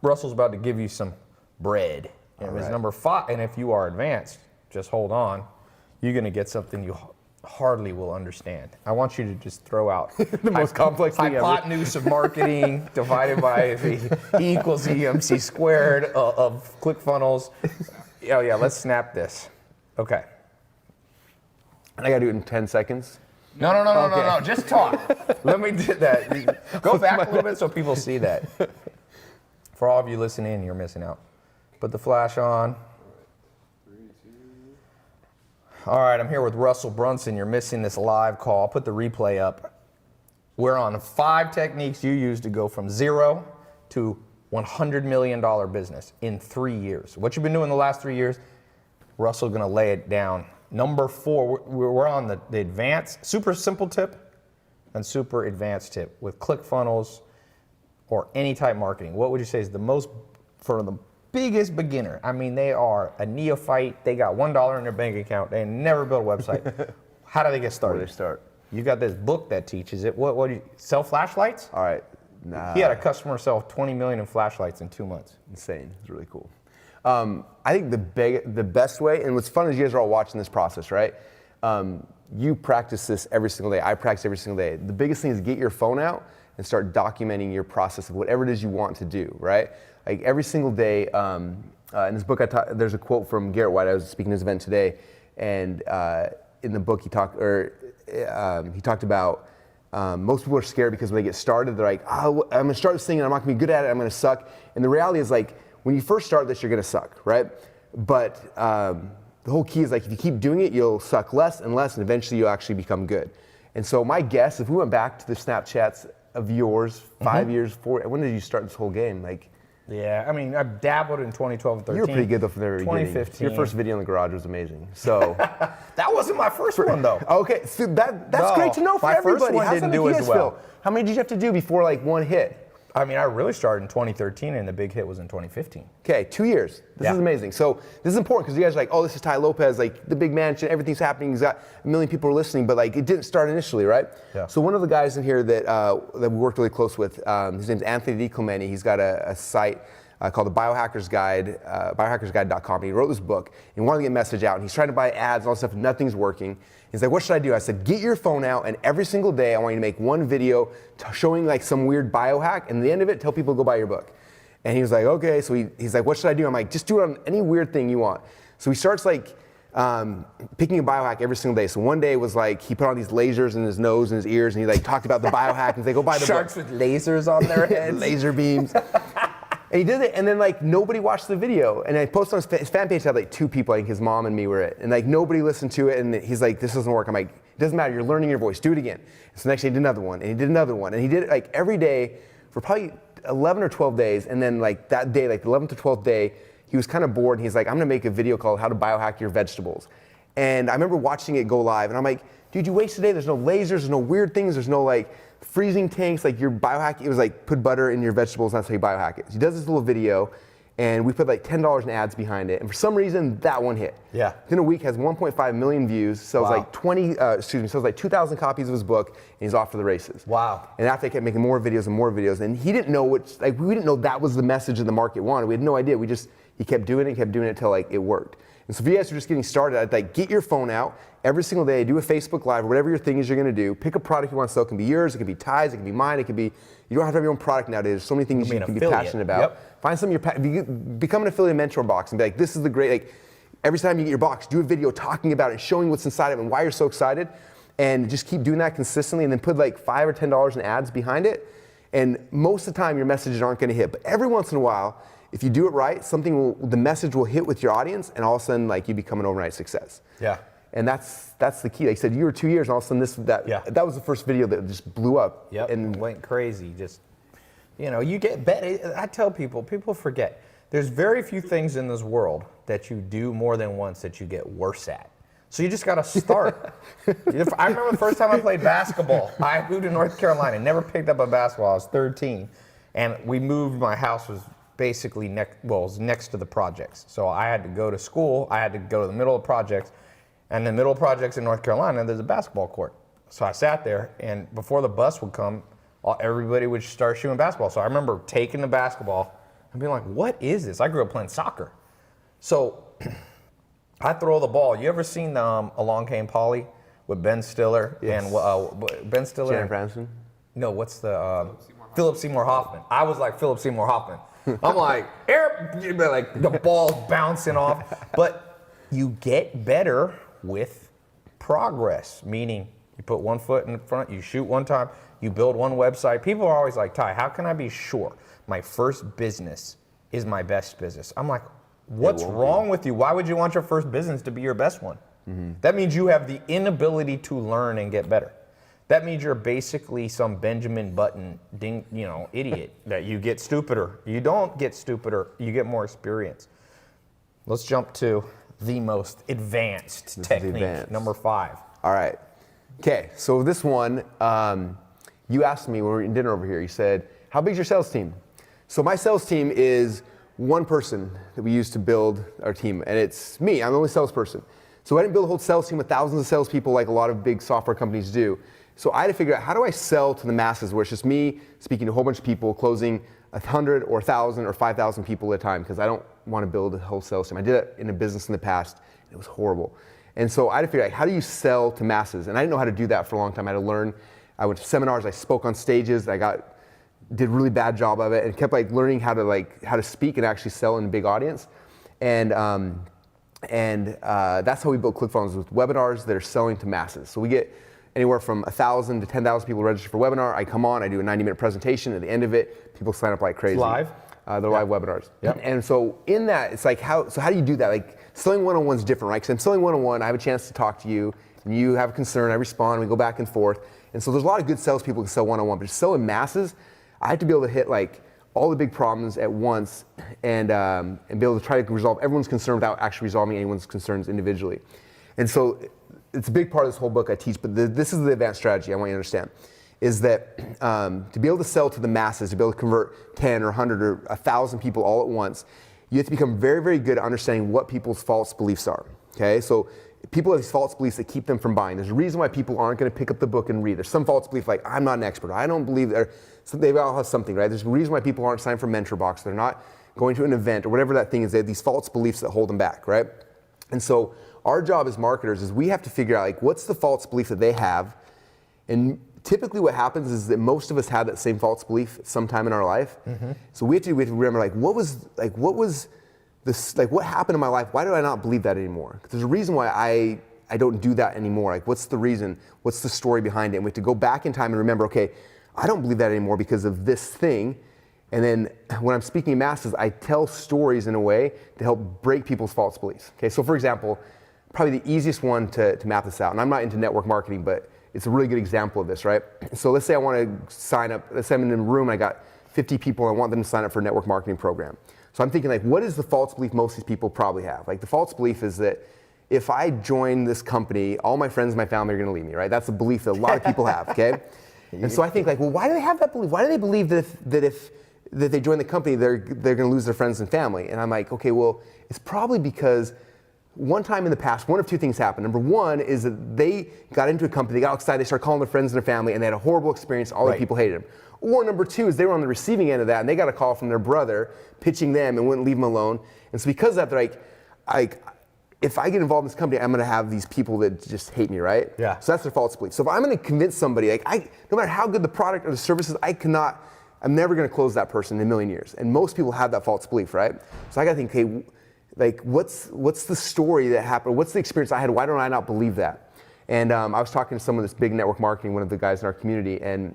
Russell's about to give you some bread. And it's number 5, and if you are advanced, just hold on. You're gonna get something you hardly will understand. I want you to just throw out the most complex thing ever. Hypotenuse of marketing divided by E equals EMC squared of ClickFunnels. Oh yeah, let's snap this. Okay. And I gotta do it in 10 seconds. No, just talk. Let me do that. Go back a little bit so people see that. For all of you listening, you're missing out. Put the flash on. All right, I'm here with Russel Brunson. You're missing this live call. I'll put the replay up. We're on 5 techniques you use to go from 0 to $100 million business in 3 years. What you've been doing the last 3 years, Russell's gonna lay it down. Number 4, we're on the advanced, super simple tip and super advanced tip with ClickFunnels or any type marketing. What would you say is the most, for the biggest beginner? I mean, they are a neophyte. They got $1 in their bank account. They never built a website. How do they get started? Where do they start? You got this book that teaches it. What do you sell flashlights? All right. Nah. He had a customer sell 20 million in flashlights in 2 months. Insane. It's really cool. I think the best way, and what's fun is you guys are all watching this process, right? You practice this every single day. I practice every single day. The biggest thing is get your phone out and start documenting your process of whatever it is you want to do, right? Like every single day, in this book, there's a quote from Garrett White. I was speaking at his event today, and in the book he talked about most people are scared because when they get started, they're like, oh, I'm gonna start this thing and I'm not gonna be good at it, I'm gonna suck. And the reality is like, when you first start this, you're gonna suck, right? But the whole key is like, if you keep doing it, you'll suck less and less, and eventually you'll actually become good. And so my guess, if we went back to the Snapchats of yours, 5 years, 4, when did you start this whole game? Like, Yeah, I mean, I dabbled in 2012 and 13. you were pretty good though from the very beginning. 2015. Your first video in the garage was amazing. So That wasn't my first one though. okay, so that's No, great to know for my first everybody. one How's didn't that do make you as guys well. feel? How many did you have to do before like one hit? I mean, I really started in 2013 and the big hit was in 2015. Okay, 2 years. This is amazing. So this is important because you guys are like, oh, this is Tai Lopez, like the big mansion, everything's happening. He's got a million people listening, but like it didn't start initially, right? Yeah. So one of the guys in here that we worked really close with, his name's Anthony DiClemente. He's got a site called the Biohackers Guide, biohackersguide.com. He wrote this book and wanted to get a message out. And he's trying to buy ads and all this stuff, and nothing's working. He's like, what should I do? I said, get your phone out, and every single day I want you to make one video showing like some weird biohack, and at the end of it, tell people to go buy your book. And he was like, okay. So he's like, what should I do? I'm like, just do it on any weird thing you want. So he starts like picking a biohack every single day. So one day was like, he put on these lasers in his nose and his ears, and he like talked about the biohack, and he's like, go buy the Sharks book. with lasers on their heads. Laser beams. And he did it, and then like nobody watched the video. And I posted on his fan page, had like 2 people, like his mom and me were it. And like nobody listened to it, and he's like, this doesn't work. I'm like, it doesn't matter, you're learning your voice, do it again. So next day he did another one, and he did another one. And he did it like every day for probably 11 or 12 days. And then like that day, like the 11th or 12th day, he was kind of bored, and he's like, I'm gonna make a video called How to Biohack Your Vegetables. And I remember watching it go live, and I'm like, dude, you wasted a day, there's no lasers, there's no weird things, there's no like freezing tanks, like your biohack, it was like put butter in your vegetables, and that's how you biohack it. So he does this little video, and we put like $10 in ads behind it, and for some reason that one hit. Yeah. Within a week, has 1.5 million views, sells Wow. like sells like 2,000 copies of his book, and he's off for the races. Wow. And after, I kept making more videos, and he didn't know we didn't know that was the message that the market wanted. We had no idea. He kept doing it until like it worked. And so if you guys are just getting started, I'd like get your phone out every single day, do a Facebook Live or whatever your thing is you're gonna do. Pick a product you want to sell. It can be yours, it can be Ty's, it can be mine, it can be, you don't have to have your own product nowadays. There's so many things you can be passionate about. Yep. Find something become an affiliate mentor box and be like, this is the great, like every time you get your box, do a video talking about it and showing what's inside of it and why you're so excited. And just keep doing that consistently, and then put like $5 or $10 in ads behind it. And most of the time your messages aren't gonna hit, but every once in a while, if you do it right, the message will hit with your audience, and all of a sudden, like, you become an overnight success. Yeah. And that's the key. Like I said, you were 2 years, and all of a sudden that was the first video that just blew up. Yep. And went crazy. Just, you get better. I tell people forget. There's very few things in this world that you do more than once that you get worse at. So you just got to start. I remember the first time I played basketball. I moved to North Carolina, never picked up a basketball. I was 13, and we moved. My house was basically next to the projects. So I had to go to school. I had to go to the middle of projects. And in the middle of projects in North Carolina, there's a basketball court. So I sat there, and before the bus would come, everybody would start shooting basketball. So I remember taking the basketball and being like, what is this? I grew up playing soccer. So I throw the ball. You ever seen Along Came Polly with Ben Stiller? Yes. And Ben Stiller? Jennifer Branson? No, what's the Philip Seymour Hoffman. I was like Philip Seymour Hoffman. I'm like, like the ball's bouncing off. But you get better with progress, meaning you put one foot in front, you shoot one time, you build one website. People are always like, Tai, how can I be sure my first business is my best business? I'm like, what's wrong with you? Why would you want your first business to be your best one? Mm-hmm. That means you have the inability to learn and get better. That means you're basically some Benjamin Button idiot that you get stupider. You don't get stupider, you get more experience. Let's jump to the most advanced technique, number 5. All right. Okay, so this one, you asked me when we were eating dinner over here, you said, how big is your sales team? So my sales team is one person that we use to build our team, and it's me. I'm the only salesperson. So I didn't build a whole sales team with thousands of salespeople like a lot of big software companies do. So I had to figure out, how do I sell to the masses where it's just me speaking to a whole bunch of people, closing 100 or 1,000 or 5,000 people at a time, because I don't want to build a whole sales team. I did it in a business in the past, and it was horrible. And so I had to figure out, how do you sell to masses? And I didn't know how to do that for a long time. I had to learn. I went to seminars, I spoke on stages, did a really bad job of it, and kept learning how to speak and actually sell in a big audience. And that's how we built ClickFunnels, with webinars that are selling to masses. So we get anywhere from 1,000 to 10,000 people register for a webinar. I come on, I do a 90-minute presentation. At the end of it, people sign up like crazy. It's live? They're live webinars. Yep. And so in that, it's like, how do you do that? Like, selling one-on-one is different, right? Because I'm selling one-on-one, I have a chance to talk to you, and you have a concern, I respond, we go back and forth. And so there's a lot of good salespeople who can sell one-on-one, but selling masses, I have to be able to hit all the big problems at once and be able to try to resolve everyone's concern without actually resolving anyone's concerns individually. And so it's a big part of this whole book I teach, but this is the advanced strategy I want you to understand, is that to be able to sell to the masses, to be able to convert 10 or 100 or 1,000 people all at once, you have to become very, very good at understanding what people's false beliefs are, okay? So people have these false beliefs that keep them from buying. There's a reason why people aren't gonna pick up the book and read. There's some false belief like, I'm not an expert, I don't believe that, so they all have something, right? There's a reason why people aren't signed for Mentor Box, they're not going to an event or whatever that thing is. They have these false beliefs that hold them back, right? And so our job as marketers is we have to figure out what's the false belief that they have. And typically what happens is that most of us have that same false belief sometime in our life. Mm-hmm. So we have to remember what happened in my life? Why do I not believe that anymore? There's a reason why I don't do that anymore. What's the reason? What's the story behind it? And we have to go back in time and remember, okay, I don't believe that anymore because of this thing. And then when I'm speaking to masses, I tell stories in a way to help break people's false beliefs. Okay, so for example, probably the easiest one to map this out, and I'm not into network marketing, but it's a really good example of this, right? So let's say I want to sign up, let's say I'm in a room and I got 50 people and I want them to sign up for a network marketing program. So I'm thinking what is the false belief most of these people probably have? The false belief is that if I join this company, all my friends and my family are going to leave me, right? That's a belief that a lot of people have, okay? And so I think why do they have that belief? Why do they believe that if that they join the company, they're going to lose their friends and family. And I'm like, okay, well, it's probably because one time in the past, one of two things happened. Number one is that they got into a company, they got all excited, they started calling their friends and their family, and they had a horrible experience. All the people hated them. Or number two is they were on the receiving end of that, and they got a call from their brother pitching them and wouldn't leave them alone. And so because of that, they're like, if I get involved in this company, I'm going to have these people that just hate me, right? Yeah. So that's their false belief. So if I'm going to convince somebody, no matter how good the product or the service is, I'm never going to close that person in a million years. And most people have that false belief, right? So I got to think, okay, like what's the story that happened? What's the experience I had? Why don't I not believe that? And I was talking to someone that's big network marketing, one of the guys in our community, and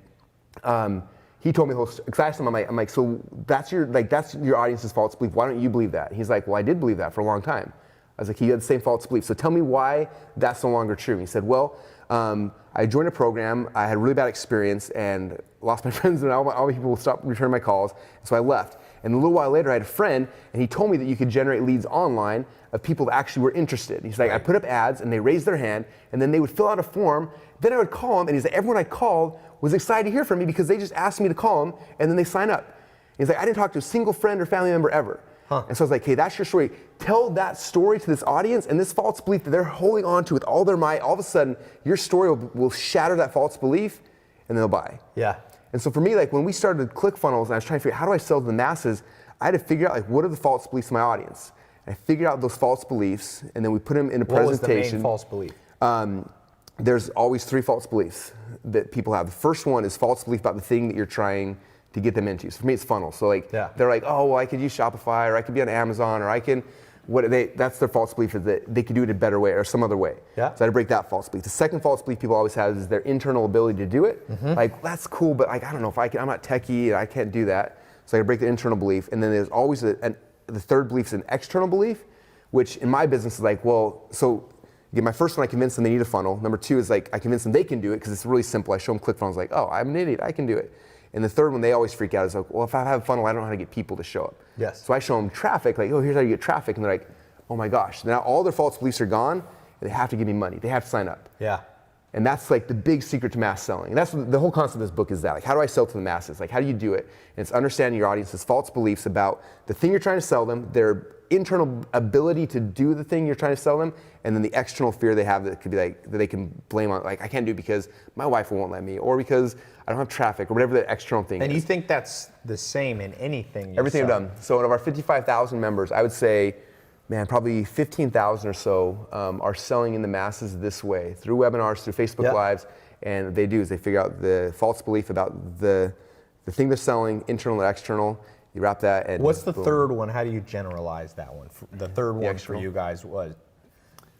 he told me the whole story. Because I asked him, I'm like, so that's your audience's false belief. Why don't you believe that? He's like, well, I did believe that for a long time. I was like, he had the same false belief. So tell me why that's no longer true. And he said, well, I joined a program, I had a really bad experience and lost my friends, and all my people stopped returning my calls, and so I left. And a little while later, I had a friend, and he told me that you could generate leads online of people that actually were interested. He's like, I put up ads, and they raised their hand, and then they would fill out a form, then I would call them, and he's like, everyone I called was excited to hear from me because they just asked me to call them, and then they sign up. And he's like, I didn't talk to a single friend or family member ever. And so I was like, hey, that's your story. Tell that story to this audience, and this false belief that they're holding on to with all their might, all of a sudden, your story will shatter that false belief, and they'll buy. Yeah. And so for me, like when we started ClickFunnels, and I was trying to figure out how do I sell to the masses, I had to figure out like what are the false beliefs of my audience. And I figured out those false beliefs, and then we put them in a presentation. What was the main false belief? There's always three false beliefs that people have. The first one is false belief about the thing that you're trying to get them into. So for me, it's funnels. So like they're like, oh, well, I could use Shopify, or I could be on Amazon, or I can. That's their false belief, is that they could do it a better way or some other way. So I had to break that false belief. The second false belief people always have is their internal ability to do it. Like, that's cool, but like, I don't know if I can, I'm not techie, and I can't do that. So I had to break the internal belief. And then there's always the third belief is an external belief, which in my business is like, well, so again, my first one, I convinced them they need a funnel. Number two is like, I convince them they can do it because it's really simple. I show them ClickFunnels, like, oh, I'm an idiot, I can do it. And the third one, they always freak out, is like, well, if I have a funnel, I don't know how to get people to show up. So I show them traffic, like, oh, here's how you get traffic. And they're like, oh my gosh, now all their false beliefs are gone, and they have to give me money. They have to sign up. And that's like the big secret to mass selling. And that's the whole concept of this book is that. Like, how do I sell to the masses? Like, how do you do it? And it's understanding your audience's false beliefs about the thing you're trying to sell them, their internal ability to do the thing you're trying to sell them, and then the external fear they have that could be like, that they can blame on, like, I can't do it because my wife won't let me, or because I don't have traffic, or whatever the external thing is. And you think that's the same in anything you Everything sell? I've done. So out of our 55,000 members, I would say, man, probably 15,000 or so are selling in the masses this way, through webinars, through Facebook Lives, and what they do is they figure out the false belief about the thing they're selling, internal and external. You wrap that, and what's the boom. third one? How do you generalize that one? The third one for external? you guys was,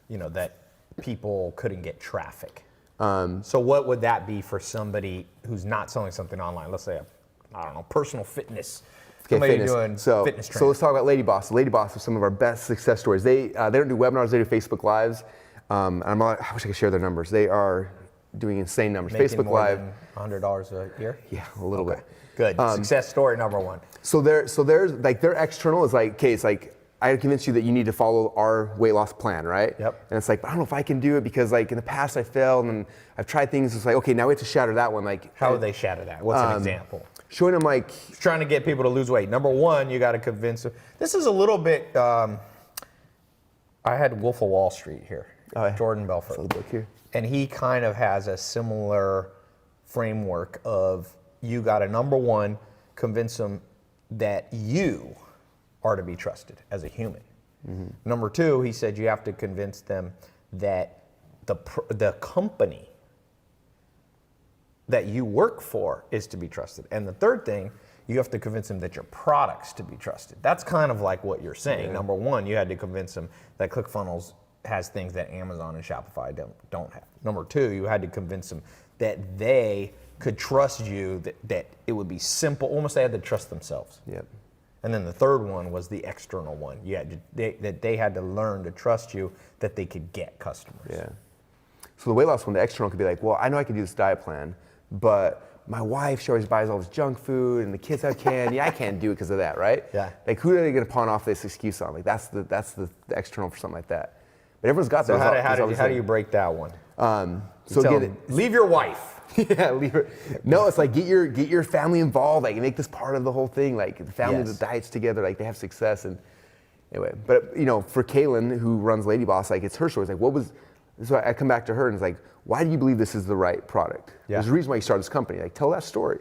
that people couldn't get traffic. So what would that be for somebody who's not selling something online? Let's say, I don't know, personal fitness. Somebody fitness. doing So fitness training. let's talk about Lady Boss. Lady Boss are some of our best success stories. They don't do webinars, they do Facebook Lives. And I wish I could share their numbers. They are doing insane numbers. Making Facebook more Live. than $100 a year? Yeah, a little bit. Good. Success story number one. So there's like their external is like, okay, it's like, I convinced you that you need to follow our weight loss plan, right? And it's like, I don't know if I can do it because like in the past I failed and I've tried things. It's like, okay, now we have to shatter that one. Like, how would they shatter that? What's an example? Showing them like, Trying to get people to lose weight. Number one, you got to convince them. This is a little bit, I had Wolf of Wall Street here, Jordan Belfort. the book here. And he kind of has a similar framework of, you got to, number one, convince them that you are to be trusted as a human. Number two, he said you have to convince them that the company that you work for is to be trusted. And the third thing, you have to convince them that your product's to be trusted. That's kind of like what you're saying. Number one, you had to convince them that ClickFunnels has things that Amazon and Shopify don't have. Number two, you had to convince them that they could trust you, that it would be simple, almost they had to trust themselves. And then the third one was the external one. That they had to learn to trust you, that they could get customers. So the weight loss one, the external could be like, well, I know I can do this diet plan, but my wife, she always buys all this junk food, and the kids have candy. I can't do it because of that, right? Like, who are they going to pawn off this excuse on? Like, that's the external for something like that. But everyone's got So those. how do you break that one? So Tell get them, leave your wife. Yeah, leave her. No, it's like get your family involved, like make this part of the whole thing. Like the family Yes. that diets together, like they have success. And anyway, but for Kaylin, who runs Lady Boss, like it's her story. It's like what was. So I come back to her and it's like, why do you believe this is the right product? Yeah. There's a reason why you started this company. Like tell that story.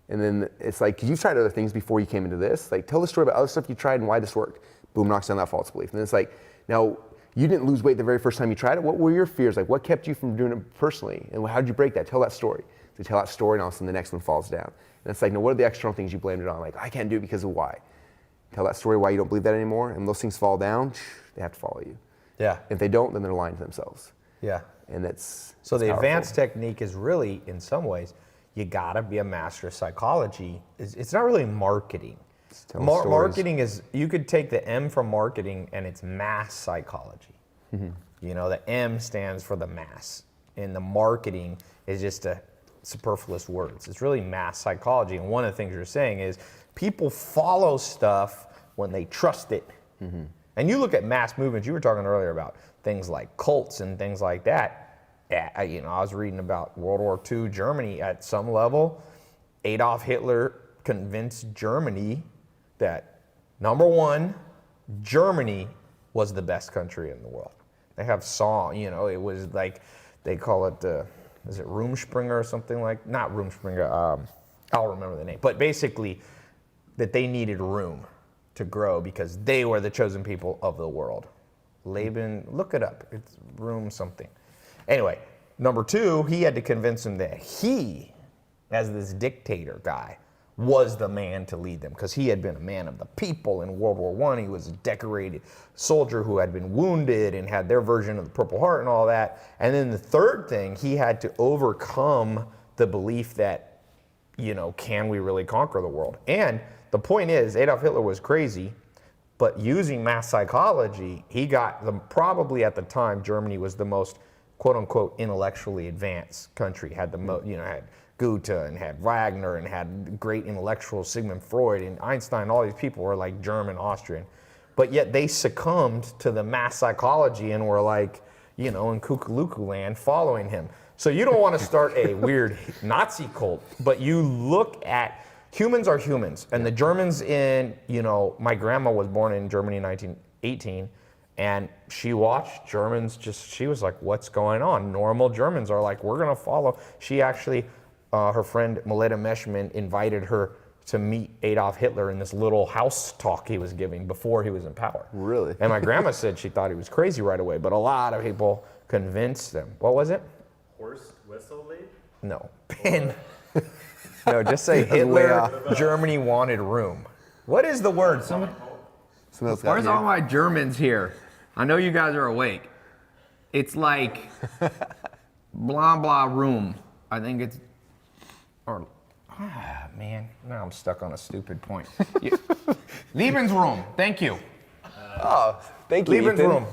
And then it's like, because you've tried other things before you came into this. Like tell the story about other stuff you tried and why this worked. Boom, knocks down that false belief. And then it's like, now you didn't lose weight the very first time you tried it. What were your fears? Like what kept you from doing it personally? And how did you break that? Tell that story. So tell that story and all of a sudden the next one falls down. And it's like, no, what are the external things you blamed it on? Like, I can't do it because of why. Tell that story why you don't believe that anymore. And those things fall down, they have to follow you. Yeah. If they don't, then they're lying to themselves. Yeah. And it's So the powerful. advanced technique is really, in some ways, you gotta be a master of psychology. It's not really marketing. telling stories. Marketing is, you could take the M from marketing and it's mass psychology. The M stands for the mass. And the marketing is just a superfluous words. It's really mass psychology. And one of the things you're saying is people follow stuff when they trust it. And you look at mass movements, you were talking earlier about things like cults and things like that. I was reading about World War II Germany at some level. Adolf Hitler convinced Germany that, number one, Germany was the best country in the world. They have song, it was like, they call it, is it Rumspringer or something like, not Rumspringer, I'll remember the name. But basically, that they needed room to grow because they were the chosen people of the world. Laban, look it up, it's room something. Anyway, number two, he had to convince him that he, as this dictator guy, was the man to lead them because he had been a man of the people in World War I. He was a decorated soldier who had been wounded and had their version of the Purple Heart and all that. And then the third thing, he had to overcome the belief that, can we really conquer the world? And the point is, Adolf Hitler was crazy, but using mass psychology, he got them, probably at the time, Germany was the most, quote unquote, intellectually advanced country, had the most, had Goethe and had Wagner and had great intellectuals, Sigmund Freud and Einstein, all these people were like German, Austrian. But yet they succumbed to the mass psychology and were like, in Kukuluku land following him. So you don't want to start a weird Nazi cult, but you look at, humans are humans. And the Germans my grandma was born in Germany in 1918. And she watched Germans she was like, what's going on? Normal Germans are like, we're going to follow. She actually, her friend Mileta Meshman invited her to meet Adolf Hitler in this little house talk he was giving before he was in power. Really? And my grandma said she thought he was crazy right away, but a lot of people convinced them. What was it? Horse whistle lead? No. No, just say Hitler, Germany wanted room. What is the word? Where's all my Germans here? I know you guys are awake. It's like blah blah room. I think it's man, now I'm stuck on a stupid point. Lebensraum. Thank you. Oh, thank you, Lebensraum.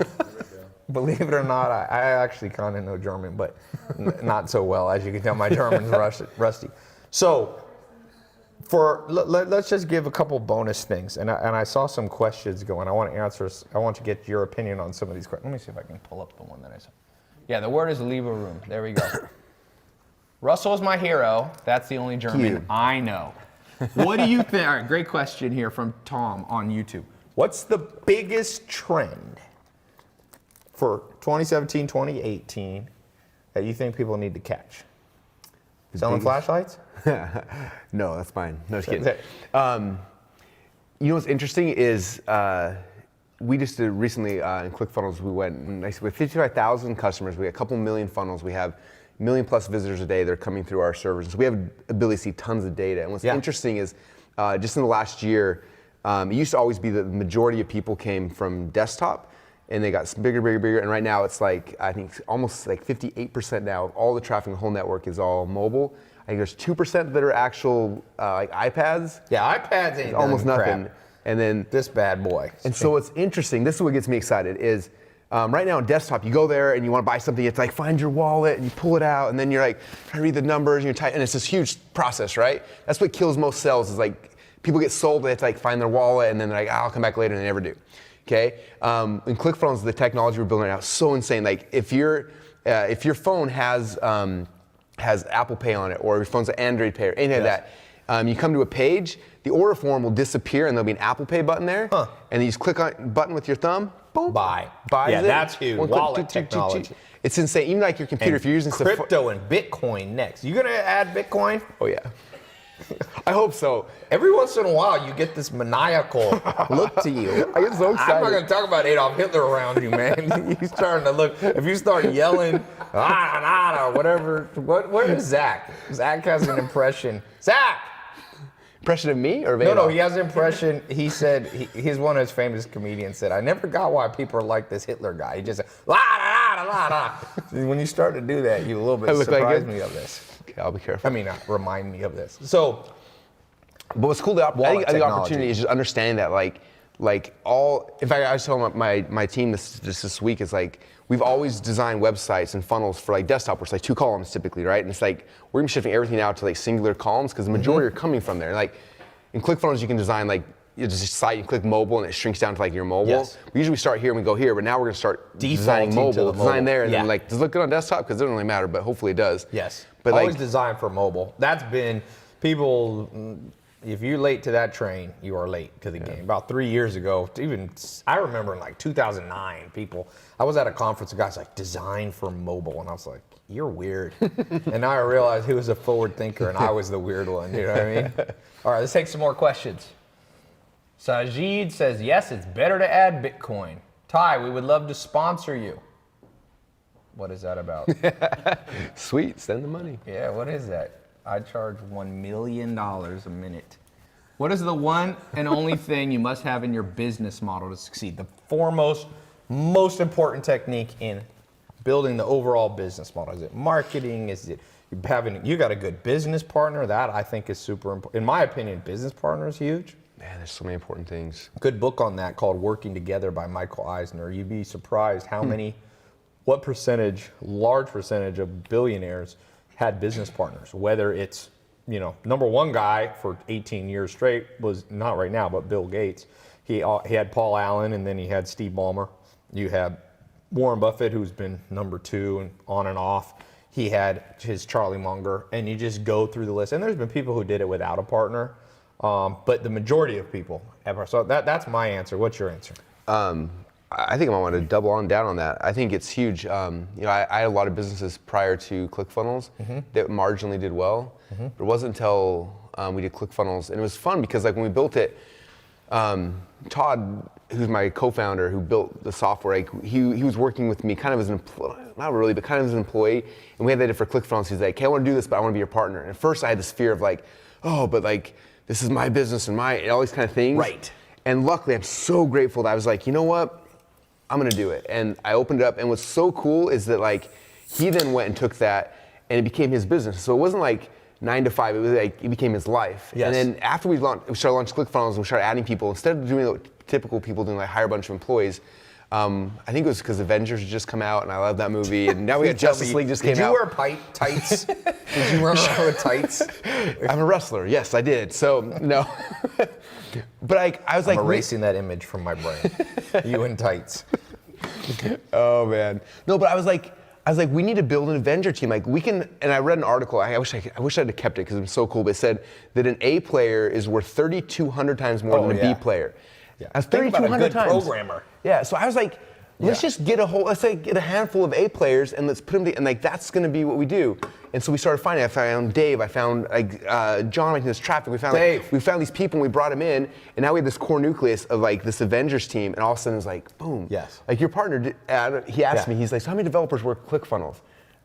Believe it or not, I actually kind of know German, but not so well. As you can tell, my German's rusty. So, let's just give a couple bonus things, and I saw some questions going. I want to answer. I want to get your opinion on some of these questions. Let me see if I can pull up the one that I saw. Yeah, the word is Lieberraum. There we go. Russell is my hero. That's the only German I know. What do you think? All right, great question here from Tom on YouTube. What's the biggest trend for 2017, 2018 that you think people need to catch? Selling flashlights? No, that's fine. No, just kidding. What's interesting is we just did recently in ClickFunnels, we went with 55,000 customers. We have a couple million funnels. We have a million plus visitors a day that are coming through our servers. So we have ability to see tons of data. And what's interesting is just in the last year, it used to always be that the majority of people came from desktop and they got bigger. And right now it's like, I think almost like 58% now of all the traffic in the whole network is all mobile. I think there's 2% that are actual like iPads. Yeah, iPads ain't almost nothing. Crap. And then this bad boy. And so what's interesting, this is what gets me excited, is right now on desktop, you go there and you want to buy something, it's like find your wallet and you pull it out and then you're like trying to read the numbers and you're typing, and it's this huge process, right? That's what kills most sales is like people get sold, they have to like find their wallet and then they're like, I'll come back later, and they never do. Okay? In ClickFunnels, the technology we're building right now is so insane. Like if you're if your phone has Apple Pay on it, or your phone's an Android Pay or anything like that, you come to a page, the order form will disappear and there'll be an Apple Pay button there, and you just click on the button with your thumb, boom, Buys it. That's huge. One click, Wallet technology. It's insane. Even like your computer, if you're using crypto and Bitcoin next. You gonna add Bitcoin? Oh yeah. I hope so. Every once in a while, you get this maniacal look to you. I get so excited. I'm not going to talk about Adolf Hitler around you, man. He's starting to look. If you start yelling, whatever. Where is Zach? Zach has an impression. Zach! Impression of me or of Adolf? No, he has an impression. He said, he's one of his famous comedians said, I never got why people are like this Hitler guy. He just said, la, la, la, la, la. When you start to do that, you a little bit surprise me of this. Okay, I'll be careful. I mean, remind me of this. So, but what's cool, I think the opportunity is just understanding that, in fact, I was telling my team this week, is like, we've always designed websites and funnels for like desktop, where it's like 2 columns typically, right? And it's like, we're gonna be shifting everything out to like singular columns, because the majority are coming from there. Like, in ClickFunnels, you can design like, just a site, you click mobile and it shrinks down to like your mobile. Yes. We usually start here and we go here, but now we're gonna start designing mobile, design there, and then like, does it look good on desktop? Because it doesn't really matter, but hopefully it does. Yes, but always designed for mobile. That's been, people, if you're late to that train, you are late to the game. About 3 years ago, I remember in like 2009, I was at a conference, a guy's like, design for mobile, and I was like, you're weird. And now I realized he was a forward thinker and I was the weird one, you know what I mean? All right, let's take some more questions. Sajid says, yes, it's better to add Bitcoin. Tai, we would love to sponsor you. What is that about? Sweet, send the money. Yeah, what is that? I charge $1 million a minute. What is the one and only thing you must have in your business model to succeed? The foremost, most important technique in building the overall business model. Is it marketing? Is it you got a good business partner? That I think is super important. In my opinion, business partner is huge. Man, there's so many important things. Good book on that called Working Together by Michael Eisner. You'd be surprised how what percentage, large percentage of billionaires had business partners. Whether it's, number one guy for 18 years straight was, not right now, but Bill Gates. He had Paul Allen, and then he had Steve Ballmer. You have Warren Buffett, who's been number 2 and on and off. He had his Charlie Munger, and you just go through the list. And there's been people who did it without a partner. But the majority of people ever. So that's my answer. What's your answer? I think I want to double down on that. I think it's huge. I had a lot of businesses prior to ClickFunnels that marginally did well. But it wasn't until we did ClickFunnels, and it was fun because like when we built it, Todd, who's my co-founder who built the software, like he was working with me kind of as an employee, not really, but kind of as an employee. And we had that idea for ClickFunnels. He's like, hey, I want to do this, but I want to be your partner. And at first I had this fear of like, oh, but like, this is my business and all these kind of things. Right. And luckily, I'm so grateful that I was like, you know what? I'm gonna do it. And I opened it up, and what's so cool is that like, he then went and took that and it became his business. So it wasn't like 9 to 5, it was like, it became his life. Yes. And then after we started launching ClickFunnels and we started adding people, instead of doing what typical people doing, like hire a bunch of employees, I think it was because Avengers had just come out and I love that movie, and now we got Justice League just came out. Did you wear tights? Did you run around with tights? I'm a wrestler, yes I did, so no. But I was like, I'm erasing that image from my brain. You in tights. Oh man. No, but I was like, we need to build an Avenger team. Like we can, and I read an article, I wish I'd have kept it because it was so cool, but it said that an A player is worth 3,200 times more than a B player. Yeah. That's Think about a 3,200 good times. programmer. Yeah, so I was like, let's just get a handful of A players and let's put them, and like that's gonna be what we do. And so we started finding, I found Dave, I found like John making this traffic, we found these people and we brought them in, and now we have this core nucleus of like this Avengers team, and all of a sudden it's like, boom. Yes. Like your partner, he asked me, he's like, so how many developers work ClickFunnels?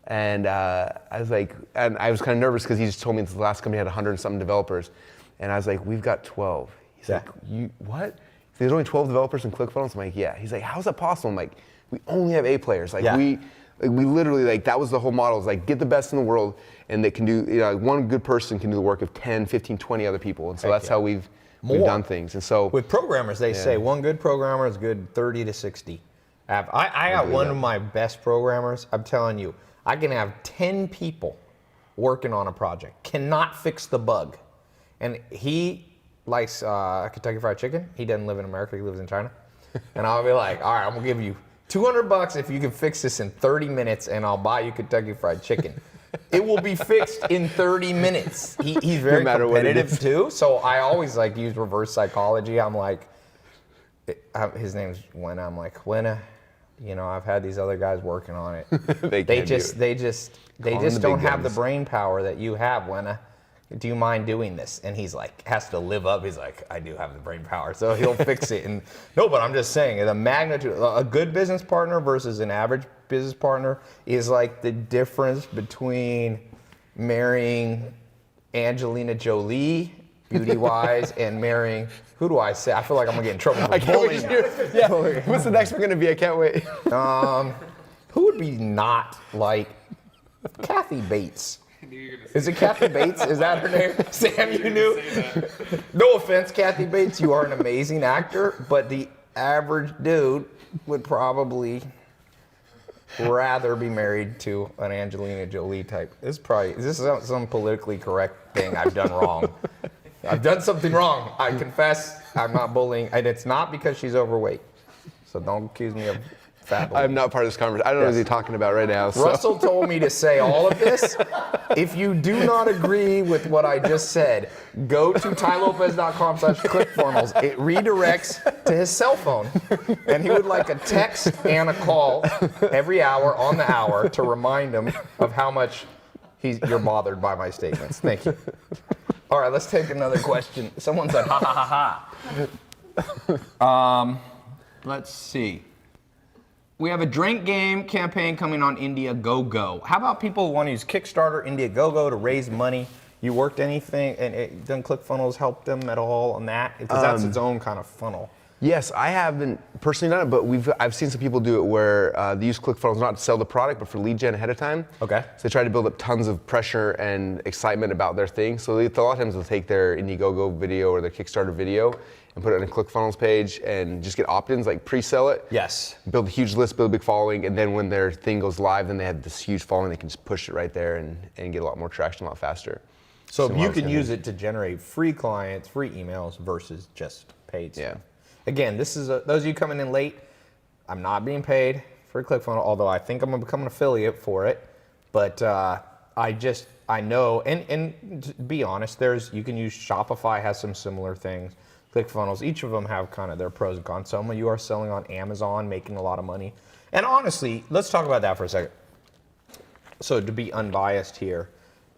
And I was like, and I was kind of nervous because he just told me the last company had 100 and something developers. And I was like, we've got 12. He's like, you, what? There's only 12 developers in ClickFunnels? I'm like, yeah. He's like, how's that possible? I'm like, we only have A players. Like we literally, like that was the whole model, is like get the best in the world and they can do, like one good person can do the work of 10, 15, 20 other people. And so that's how we've done things. And so with programmers, they say one good programmer is good 30 to 60. I got one of my best programmers. I'm telling you, I can have 10 people working on a project, cannot fix the bug. And he likes Kentucky Fried Chicken. He doesn't live in America, he lives in China. And I'll be like, all right, I'm gonna give you $200 if you can fix this in 30 minutes, and I'll buy you Kentucky Fried Chicken. It will be fixed in 30 minutes. He's very competitive too, so I always like use reverse psychology. I'm like, his name's Wena. I'm like, Wena, I've had these other guys working on it. they just don't have the brain power that you have, Wena. Do you mind doing this? And he's like, has to live up. He's like, I do have the brain power, so he'll fix it. And no, but I'm just saying, the magnitude, a good business partner versus an average business partner is like the difference between marrying Angelina Jolie, beauty-wise, and marrying, who do I say? I feel like I'm gonna get in trouble for bullying. What's the next one gonna be? I can't wait. Who would be not like Kathy Bates? Is it Kathy Bates? Is that her name? Sam, you knew? No offense, Kathy Bates. You are an amazing actor, but the average dude would probably rather be married to an Angelina Jolie type. Is this some politically correct thing I've done wrong? I've done something wrong. I confess. I'm not bullying, and it's not because she's overweight. So don't accuse me of fat bullying. I'm not part of this conversation. I don't know what you're talking about right now. So. Russell told me to say all of this. If you do not agree with what I just said, go to tailopez.com/ClickFunnels. It redirects to his cell phone. And he would like a text and a call every hour on the hour to remind him of how much you're bothered by my statements. Thank you. All right, let's take another question. Someone said, ha, ha, ha, ha. Let's see. We have a drink game campaign coming on Indiegogo. How about people who want to use Kickstarter, Indiegogo to raise money? You worked anything, and done ClickFunnels help them at all on that? Because that's its own kind of funnel. Yes, I haven't personally done it, but I've seen some people do it where they use ClickFunnels not to sell the product, but for lead gen ahead of time. Okay. So they try to build up tons of pressure and excitement about their thing. So a lot of times they'll take their Indiegogo video or their Kickstarter video and put it on a ClickFunnels page and just get opt-ins, like pre-sell it. Yes. Build a huge list, build a big following, and then when their thing goes live, then they have this huge following, they can just push it right there and get a lot more traction a lot faster. So you can use it to generate free clients, free emails versus just paid stuff. Yeah. Again, this is those of you coming in late, I'm not being paid for ClickFunnels, although I think I'm gonna become an affiliate for it. But I know, and to be honest, you can use Shopify, has some similar things. ClickFunnels, each of them have kind of their pros and cons. Some of you are selling on Amazon, making a lot of money. And honestly, let's talk about that for a second. So to be unbiased here,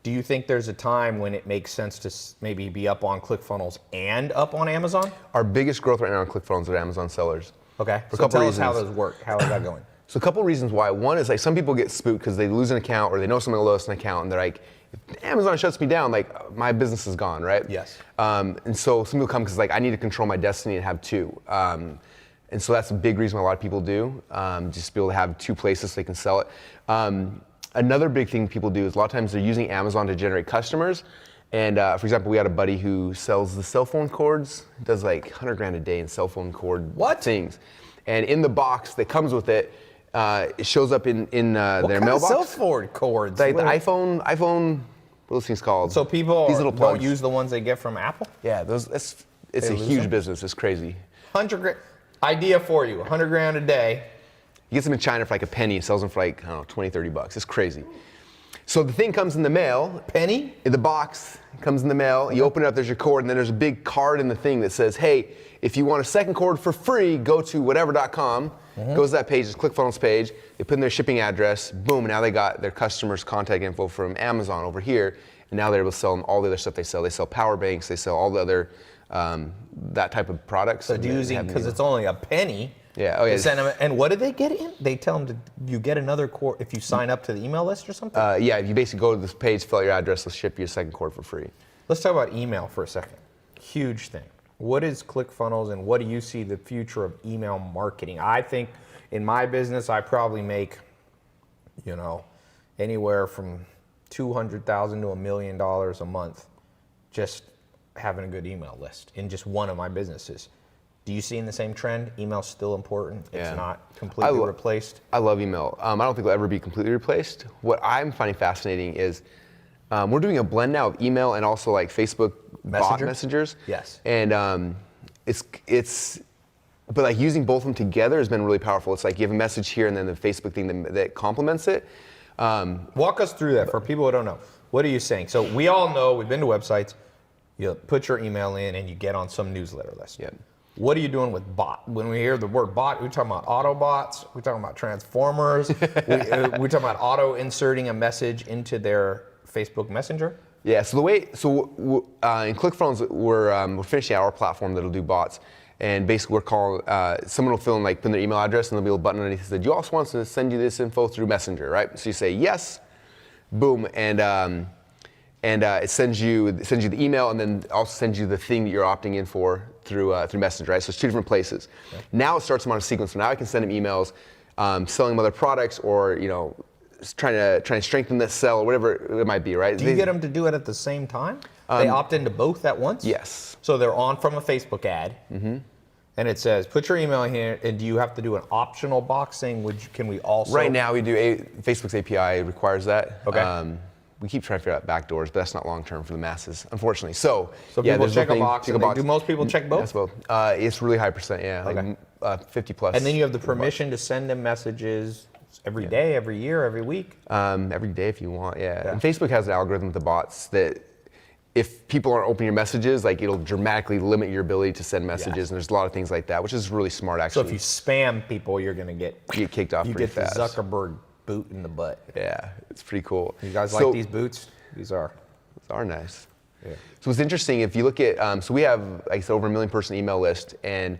do you think there's a time when it makes sense to maybe be up on ClickFunnels and up on Amazon? Our biggest growth right now on ClickFunnels are Amazon sellers. Okay, For a so couple tell reasons. us how those work. How is that going? So a couple reasons why. One is like some people get spooked because they lose an account or they know someone lost an account and they're like, if Amazon shuts me down, like my business is gone, right? Yes. And so some people come because like I need to control my destiny and have two. And so that's a big reason why a lot of people do, just be able to have two places so they can sell it. Another big thing people do is a lot of times they're using Amazon to generate customers. And for example, we had a buddy who sells the cell phone cords, does like 100 grand a day in cell phone cord things. And in the box that comes with it, it shows up in their mailbox. What cell phone cords? Like the iPhone, what are those things called? So people These little don't plugs. use the ones they get from Apple? Yeah, it's a huge business. It's crazy. 100 grand. Idea for you, 100 grand a day. He gets them in China for like a penny, sells them for like, I don't know, 20, 30 bucks. It's crazy. So the thing comes in the mail. Penny? In the box, comes in the mail. You open it up, there's your cord, and then there's a big card in the thing that says, hey, if you want a second cord for free, go to whatever.com. Goes to that page, it's ClickFunnels page. They put in their shipping address, boom, and now they got their customers' contact info from Amazon over here. And now they're able to sell them all the other stuff they sell. They sell power banks, they sell all the other, that type of products. So because it's only a penny. Yeah, oh yeah. They send them, and what do they get in? They tell them you get another cord if you sign up to the email list or something? Yeah, you basically go to this page, fill out your address, they'll ship you a second cord for free. Let's talk about email for a second. Huge thing. What is ClickFunnels and what do you see the future of email marketing? I think in my business, I probably make, anywhere from $200,000 to $1 million a month just having a good email list in just one of my businesses. Do you see in the same trend? Email's still important. It's not completely replaced. I love email. I don't think it'll ever be completely replaced. What I'm finding fascinating is we're doing a blend now of email and also like Facebook bot messengers. Yes. And it's but like using both of them together has been really powerful. It's like you have a message here and then the Facebook thing that complements it. Walk us through that for people who don't know. What are you saying? So we all know, we've been to websites, you put your email in and you get on some newsletter list. Yeah. What are you doing with bot? When we hear the word bot, we're talking about Autobots, we're talking about Transformers, we're talking about auto inserting a message into their Facebook Messenger. Yeah, so in ClickFunnels, we're finishing our platform that'll do bots. And basically we're calling, someone will fill in, like, put in their email address and there'll be a button underneath that says, do you also want us to send you this info through Messenger, right? So you say yes, boom, and it sends you the email and then also sends you the thing that you're opting in for through Messenger, right? So it's two different places. Okay. Now it starts them on a sequence. So now I can send them emails, selling them other products or, trying to strengthen this sell or whatever it might be, right? Do you get them to do it at the same time? They opt into both at once? Yes. So they're on from a Facebook ad, and it says, put your email here, and do you have to do an optional boxing? Can we also? Right now we do, Facebook's API requires that. Okay. We keep trying to figure out backdoors, but that's not long term for the masses, unfortunately. So yeah, people check a box. Do most people check both? Yes, both. It's really high percent, yeah, okay. Like 50 plus. And then you have the permission to send them messages every day, every year, every week? Every day if you want, yeah. And Facebook has an algorithm with the bots that if people aren't opening your messages, like it'll dramatically limit your ability to send messages, and there's a lot of things like that, which is really smart actually. So if you spam people, you're gonna get kicked off pretty fast. You get the Zuckerberg boot in the butt. Yeah, it's pretty cool. You guys like these boots? These are nice. Yeah. So it's interesting if you look at, so we have, like I said, over 1 million person email list, and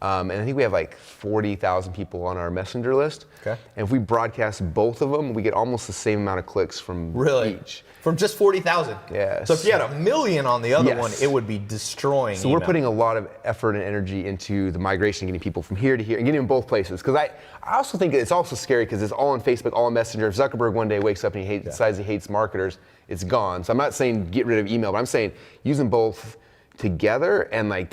I think we have like 40,000 people on our messenger list. Okay. And if we broadcast both of them, we get almost the same amount of clicks from each. From just 40,000? Yes. So if you had 1 million on the other one, it would be destroying So we're putting a lot of effort and energy into the migration, getting people from here to here, and getting them both places. Because I also think it's also scary because it's all on Facebook, all on Messenger. If Zuckerberg one day wakes up and he decides he hates marketers, it's gone. So I'm not saying get rid of email, but I'm saying use them both together, and like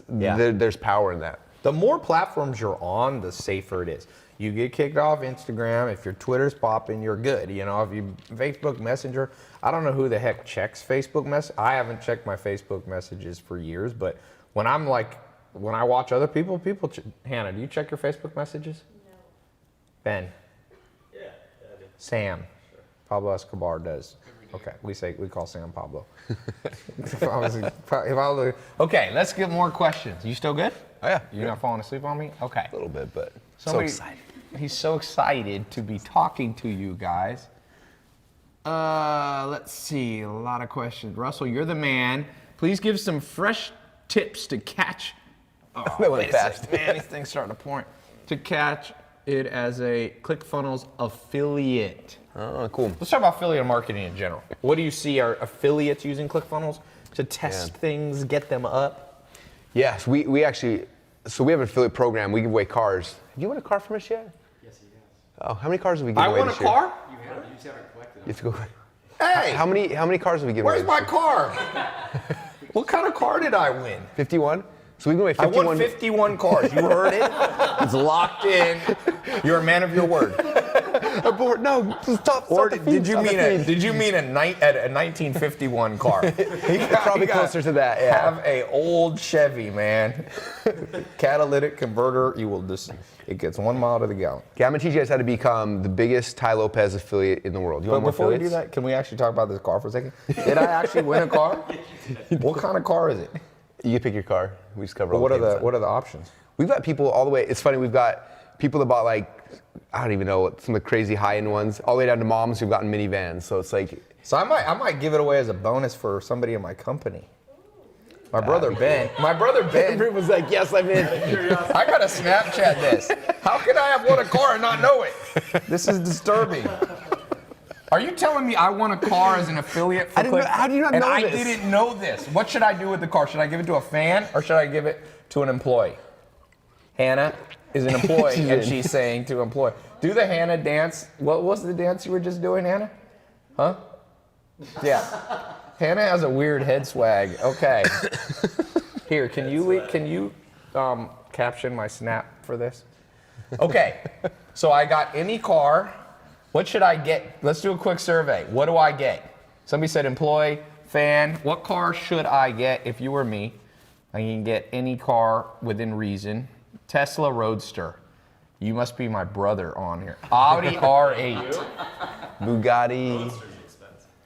there's power in that. The more platforms you're on, the safer it is. You get kicked off Instagram, if your Twitter's popping, you're good. If you Facebook Messenger, I don't know who the heck checks Facebook Mess. I haven't checked my Facebook messages for years, but when I watch other people, Hannah, do you check your Facebook messages? No. Ben? Yeah, I do. Sam? Sure. Pablo Escobar does. Okay, we call Sam Pablo. Okay, let's get more questions. You still good? Oh yeah. You're not falling asleep on me? Okay. A little bit, but so excited. He's so excited to be talking to you guys. Let's see, a lot of questions. Russell, you're the man. Please give some fresh tips to catch. Oh, that went fast. Man, these things starting to point. To catch it as a ClickFunnels affiliate. Oh, cool. Let's talk about affiliate marketing in general. What do you see our affiliates using ClickFunnels to test things, get them up? Yes, we actually, so we have an affiliate program. We give away cars. Have you won a car from us yet? Yes, he has. Oh, how many cars have we given away I won a car? You have. You just haven't collected them. You have to go. Hey! How many cars have we given away? Where's my car? What kind of car did I win? 51? So we give away 51. I won 51 cars. You heard it? It's locked in. You're a man of your word. No, stop. Or did you mean a 1951 car? Probably closer to that. Yeah. Have a old Chevy, man. Catalytic converter. It gets 1 mile to the gallon. Okay, I'm gonna teach you guys how to become the biggest Tai Lopez affiliate in the world. But before we do that, can we actually talk about this car for a second? Did I actually win a car? What kind of car is it? You pick your car. We just cover all what the are the options? We've got people all the way. It's funny. We've got people that bought like, I don't even know, some of the crazy high-end ones, all the way down to moms who've gotten minivans. So it's like. So I might give it away as a bonus for somebody in my company. My brother Ben was like, yes, I'm in. I gotta Snapchat this. How could I have won a car and not know it? This is disturbing. Are you telling me I won a car as an affiliate for ClickFunnels? How do you not know this? this? And I didn't know this. What should I do with the car? Should I give it to a fan or should I give it to an employee? Hannah is an employee and she's saying to employee. Do the Hannah dance. What was the dance you were just doing, Hannah? Huh? Yeah. Hannah has a weird head swag. Okay. Here, can you caption my snap for this? Okay. So I got any car. What should I get? Let's do a quick survey. What do I get? Somebody said employee, fan. What car should I get if you were me? I can get any car within reason. Tesla Roadster. You must be my brother on here. Audi R8. Bugatti.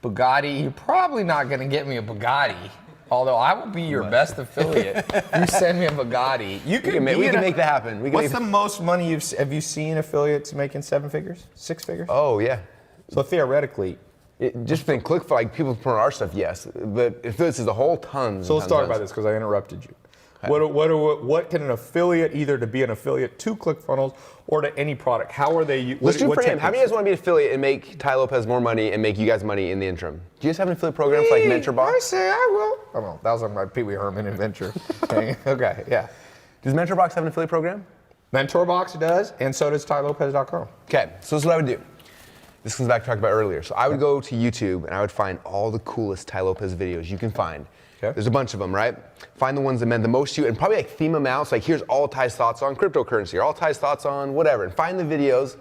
Bugatti. You're probably not going to get me a Bugatti. Although I will be your best affiliate. You send me a Bugatti. We can make that happen. What's the most money have you seen affiliates making 7 figures? 6 figures? Oh, yeah. So theoretically, Just been ClickFunnels, like people promote our stuff, yes. But affiliates is a whole ton. so let's talk about this because I interrupted you. What can an affiliate, either to be an affiliate to ClickFunnels or to any product, how are they? Let's do for him. How many of you guys want to be an affiliate and make Tai Lopez more money and make you guys money in the interim? Do you guys have an affiliate program for like MentorBox? I say I will. Oh no, that was on my Pee Wee Herman adventure. Okay, yeah. Does MentorBox have an affiliate program? MentorBox does, and so does TaiLopez.com. Okay, so this is what I would do. This comes back to talk about earlier. So I would go to YouTube and I would find all the coolest Tai Lopez videos you can find. Okay. There's a bunch of them, right? Find the ones that meant the most to you and probably like theme them out. So like here's all Tai's thoughts on cryptocurrency or all Tai's thoughts on whatever. And find the videos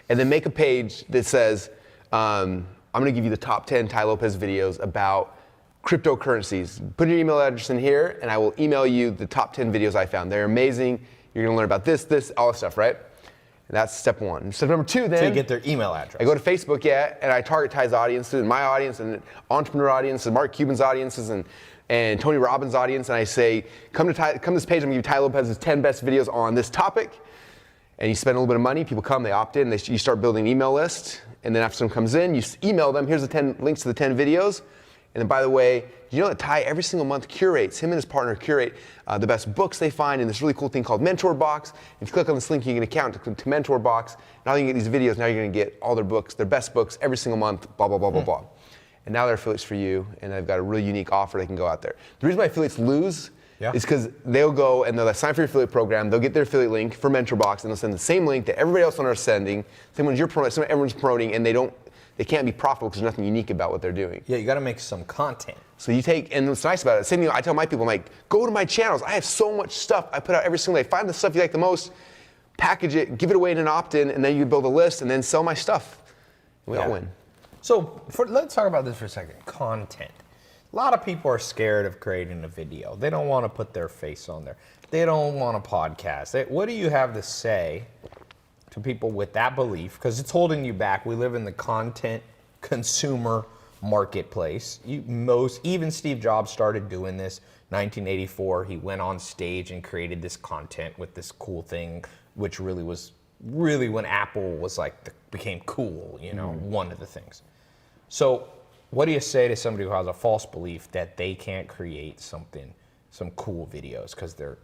and then make a page that says, I'm gonna give you the top 10 Tai Lopez videos about cryptocurrencies. Put your email address in here and I will email you the top 10 videos I found. They're amazing. You're gonna learn about this, all this stuff, right? And that's step one. Step number two then. So you get their email address. I go to Facebook, and I target Tai's audiences and my audience and entrepreneur audiences, Mark Cuban's audiences and Tony Robbins' audience, and I say, come to this page, I'm gonna give you Tai Lopez's 10 best videos on this topic. And you spend a little bit of money, people come, they opt in, you start building an email list, and then after someone comes in, you email them, here's the 10 links to the 10 videos. And then by the way, you know that Tai every single month curates, him and his partner curate the best books they find in this really cool thing called MentorBox. If you click on this link, you get an account to MentorBox. Now you can get these videos, now you're gonna get all their books, their best books every single month, blah, blah, blah, blah, blah. And now they're affiliates for you, and they've got a really unique offer they can go out there. The reason why affiliates lose is because they'll go and they'll sign for your affiliate program, they'll get their affiliate link for MentorBox, and they'll send the same link that everybody else on earth is sending, same ones you're promoting, same everyone's promoting, and they can't be profitable because there's nothing unique about what they're doing. Yeah, you gotta make some content. So you take, and what's nice about it, same thing I tell my people, I'm like, go to my channels. I have so much stuff I put out every single day. Find the stuff you like the most, package it, give it away in an opt-in, and then you build a list, and then sell my stuff. And we all win. So let's talk about this for a second. Content. A lot of people are scared of creating a video. They don't want to put their face on there. They don't want a podcast. What do you have to say to people with that belief? Because it's holding you back. We live in the content consumer marketplace. Even Steve Jobs started doing this. 1984, he went on stage and created this content with this cool thing, which really was when Apple was became cool, one of the things. So what do you say to somebody who has a false belief that they can't create some cool videos because they're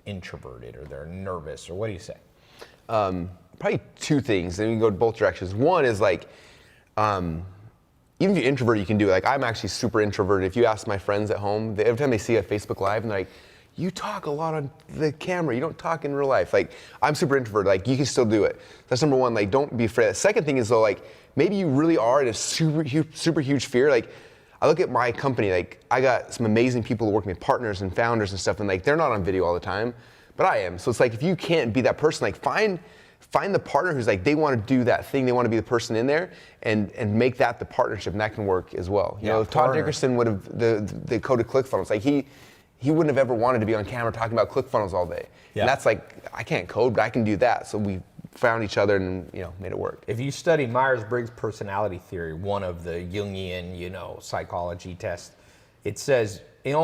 introverted or they're nervous, or what do you say? Probably two things, and we can go both directions. One is even if you're introverted, you can do it. I'm actually super introverted. If you ask my friends at home, every time they see a Facebook Live, and they're like, you talk a lot on the camera, you don't talk in real life. I'm super introverted, you can still do it. That's number one, don't be afraid. The second thing is though, maybe you really are in a super huge fear. I look at my company, I got some amazing people who work with me, partners and founders and stuff, and they're not on video all the time, but I am. So it's if you can't be that person, find the partner who's they want to do that thing, they want to be the person in there, and make that the partnership, and that can work as well. If Todd Dickerson would have the code of ClickFunnels, he wouldn't have ever wanted to be on camera talking about ClickFunnels all day. Yeah. And that's I can't code, but I can do that. So we found each other and made it work. If you study Myers-Briggs personality theory, one of the Jungian psychology tests, it says in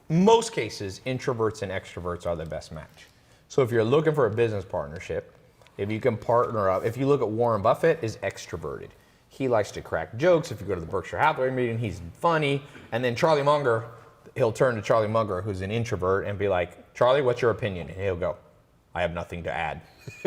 most cases introverts and extroverts are the best match. So if you're looking for a business partnership, if you can partner up, if you look at Warren Buffett, is extroverted. He likes to crack jokes. If you go to the Berkshire Hathaway meeting, he's funny. And then Charlie Munger, he'll turn to Charlie Munger, who's an introvert, and be like, Charlie, what's your opinion? And he'll go, I have nothing to add.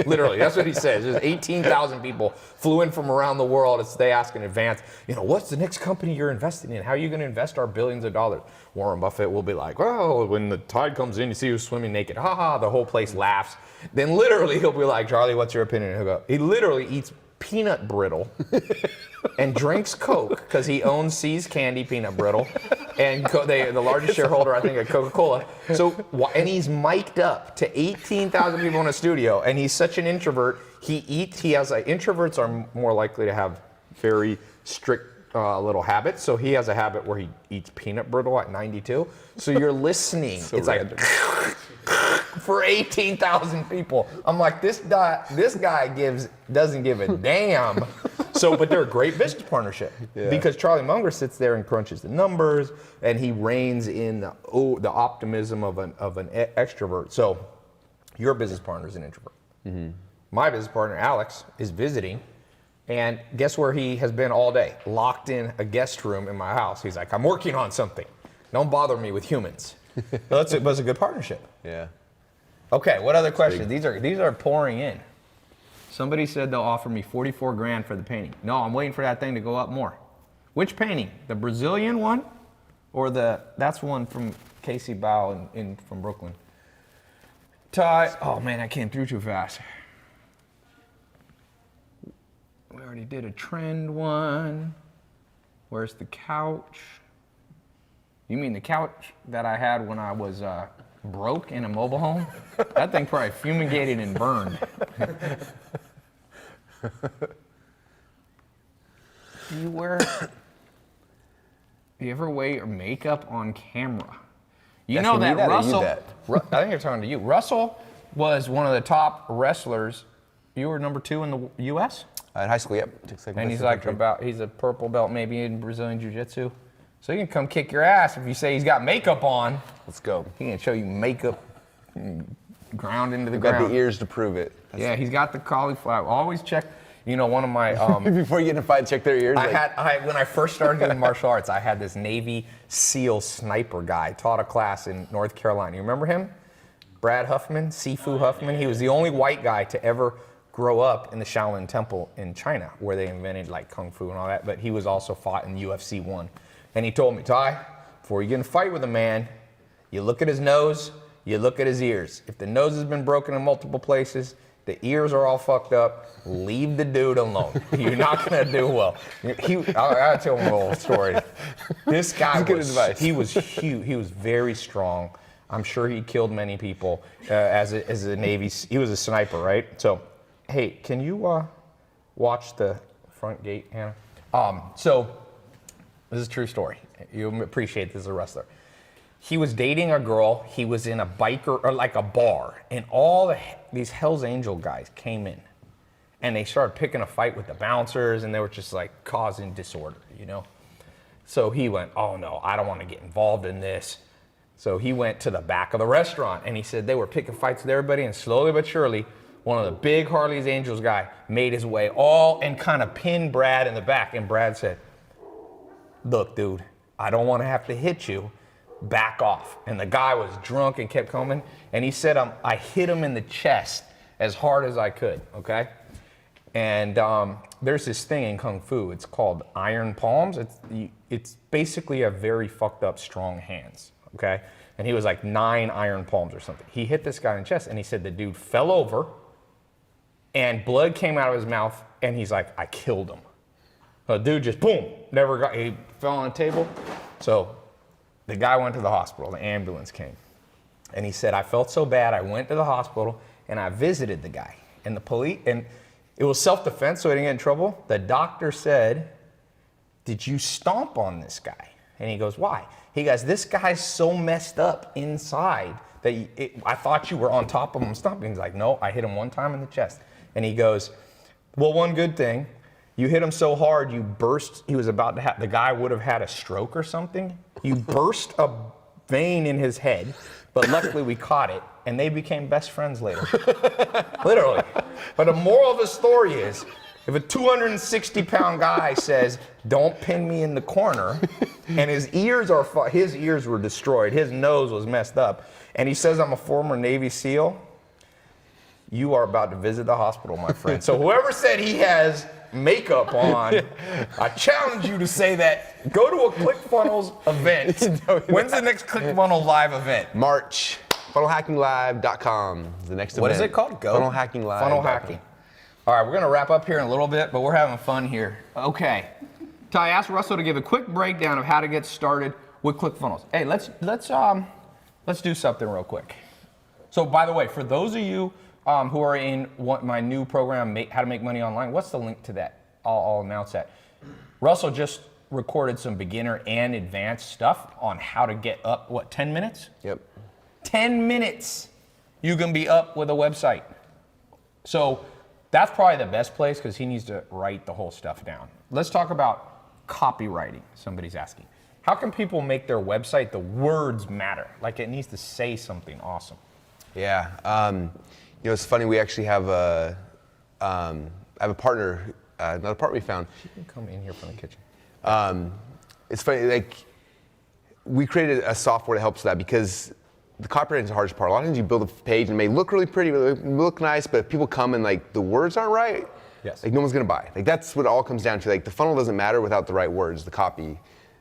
Literally, that's what he says. There's 18,000 people flew in from around the world. They ask in advance, what's the next company you're investing in? How are you going to invest our billions of dollars? Warren Buffett will be like, well, when the tide comes in, you see who's swimming naked. Ha ha, the whole place laughs. Then literally he'll be like, Charlie, what's your opinion? And he'll go, he literally eats peanut brittle and drinks Coke because he owns See's Candy Peanut Brittle, and the largest shareholder, I think, at Coca-Cola. So, and he's mic'd up to 18,000 people in a studio, and he's such an introvert. Introverts are more likely to have very strict little habits. So he has a habit where he eats peanut brittle at 92. So you're listening. So it's random. for 18,000 people. I'm like, this guy doesn't give a damn. So, but they're a great business partnership because Charlie Munger sits there and crunches the numbers, and he reins in the optimism of an extrovert. So, your business partner is an introvert. Mm-hmm. My business partner, Alex, is visiting, and guess where he has been all day? Locked in a guest room in my house. He's like, I'm working on something. Don't bother me with humans. That's a good partnership. Yeah. Okay, what other questions? These are pouring in. Somebody said they'll offer me 44 grand for the painting. No, I'm waiting for that thing to go up more. Which painting? The Brazilian one, or that's one from Casey Bow from Brooklyn. Tai, oh man, that came through too fast. We already did a trend one. Where's the couch? You mean the couch that I had when I was broke in a mobile home? That thing probably fumigated and burned. Do you ever wear your makeup on camera? You know that Russell, I think you're talking to you. Russell was one of the top wrestlers. You were number 2 in the U.S.? In high school, yep. And he's he's a purple belt maybe in Brazilian Jiu-Jitsu. So he can come kick your ass if you say he's got makeup on. Let's go. He can show you makeup ground into the Got ground. the ears to prove it. Yeah, he's got the cauliflower. Always check. You know, one of my before you get in a fight, check their ears. when I first started doing martial arts, I had this Navy SEAL sniper guy taught a class in North Carolina. You remember him? Brad Huffman, Sifu Huffman. He was the only white guy to ever grow up in the Shaolin Temple in China, where they invented like kung fu and all that. But he was also fought in UFC 1. And he told me, Tai, before you get in a fight with a man, you look at his nose, you look at his ears. If the nose has been broken in multiple places, the ears are all fucked up, leave the dude alone. You're not gonna do well. I gotta tell him a little story. This guy he was huge. He was very strong. I'm sure he killed many people as a Navy. He was a sniper, right? So, hey, can you watch the front gate, Hannah? So, this is a true story. You'll appreciate this as a wrestler. He was dating a girl. He was in a biker, or like a bar, and all these Hell's Angel guys came in, and they started picking a fight with the bouncers, and they were just like causing disorder, you know? So he went, oh no, I don't want to get involved in this. So he went to the back of the restaurant, and he said they were picking fights with everybody, and slowly but surely, one of the big Harley's Angels guy made his way and kind of pinned Brad in the back, and Brad said, look, dude, I don't want to have to hit you. Back off. And the guy was drunk and kept coming. And he said, I hit him in the chest as hard as I could, okay? And there's this thing in Kung Fu. It's called iron palms. It's basically a very fucked up strong hands, okay? And he was like 9 iron palms or something. He hit this guy in the chest, and he said the dude fell over, and blood came out of his mouth, and he's like, I killed him. The dude just, boom, he fell on a table. So the guy went to the hospital, the ambulance came. And he said, I felt so bad, I went to the hospital and I visited the guy. And the police, and it was self-defense, so he didn't get in trouble. The doctor said, did you stomp on this guy? And he goes, why? He goes, this guy's so messed up inside that I thought you were on top of him stomping. He's like, no, I hit him one time in the chest. And he goes, well, one good thing, you hit him so hard, you burst, the guy would have had a stroke or something. You burst a vein in his head, but luckily we caught it, and they became best friends later. Literally. But the moral of the story is, if a 260-pound guy says, don't pin me in the corner, and his ears were destroyed, his nose was messed up, and he says I'm a former Navy SEAL, you are about to visit the hospital, my friend. So whoever said he has makeup on, I challenge you to say that. Go to a ClickFunnels event. When's the next ClickFunnels live event? March. FunnelHackingLive.com is the next event. What is it called? FunnelHackingLive. Funnel hacking. All right, we're gonna wrap up here in a little bit, but we're having fun here. Okay. Tai, asked Russell to give a quick breakdown of how to get started with ClickFunnels. Hey, let's do something real quick. So, by the way, for those of you who are in my new program, How to Make Money Online, what's the link to that? I'll announce that. Russell just recorded some beginner and advanced stuff on how to get up, 10 minutes? Yep. 10 minutes you can be up with a website. So that's probably the best place because he needs to write the whole stuff down. Let's talk about copywriting, somebody's asking. How can people make their website, the words matter? Like it needs to say something awesome. Yeah, it's funny. We actually have I have a partner, another partner we found. She can come in here from the kitchen. It's funny, like we created a software that helps with that because the copywriting is the hardest part. A lot of times you build a page and it may look really pretty, look nice, but if people come and like the words aren't right, yes, like no one's gonna buy. Like that's what it all comes down to. Like the funnel doesn't matter without the right words, the copy.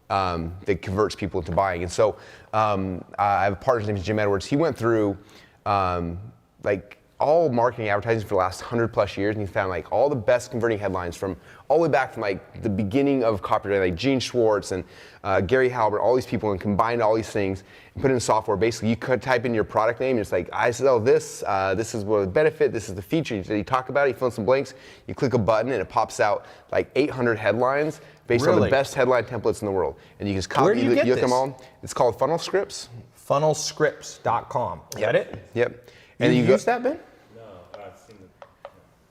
That converts people into buying. And so I have a partner, his name is Jim Edwards. He went through like all marketing advertising for the last 100+ years, and he found like all the best converting headlines from all the way back from like the beginning of copywriting, like Gene Schwartz and Gary Halbert, all these people, and combined all these things and put it in software. Basically, you could type in your product name, and it's like, I sell this, this is what the benefit, this is the feature. You talk about it, you fill in some blanks, you click a button, and it pops out like 800 headlines based on the best headline templates in the world. And you just copy, Where do you get look this? them all. It's called Funnel Scripts. Funnelscripts.com. Is that it? Yep. And you use that, Ben? No, I've seen it.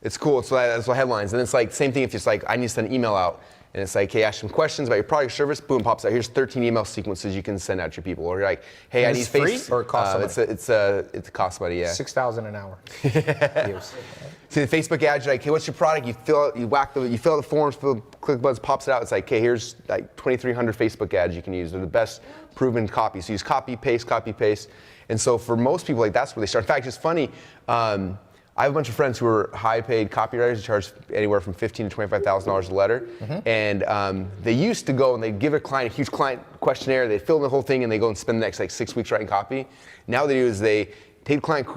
It's cool. So that's what headlines. And it's like same thing if it's like I need to send an email out and it's like, hey, ask some questions about your product or service. Boom, pops out. Here's 13 email sequences you can send out to your people. Or you're like, hey, And I need it's free face. or it costs money? It's cost money, yeah. $6,000 an hour. See the Facebook ads, you're like, hey, what's your product? You fill out, you fill out the forms, click buttons, pops it out. It's like, hey, here's like 2,300 Facebook ads you can use. They're the best proven copy. So use copy, paste. And so for most people, like that's where they start. In fact, it's funny. I have a bunch of friends who are high-paid copywriters who charge anywhere from $15,000 to $25,000 a letter. And they used to go and they'd give a client a huge client questionnaire. They'd fill in the whole thing and they go and spend the next like 6 weeks writing copy. Now what they do is they take the client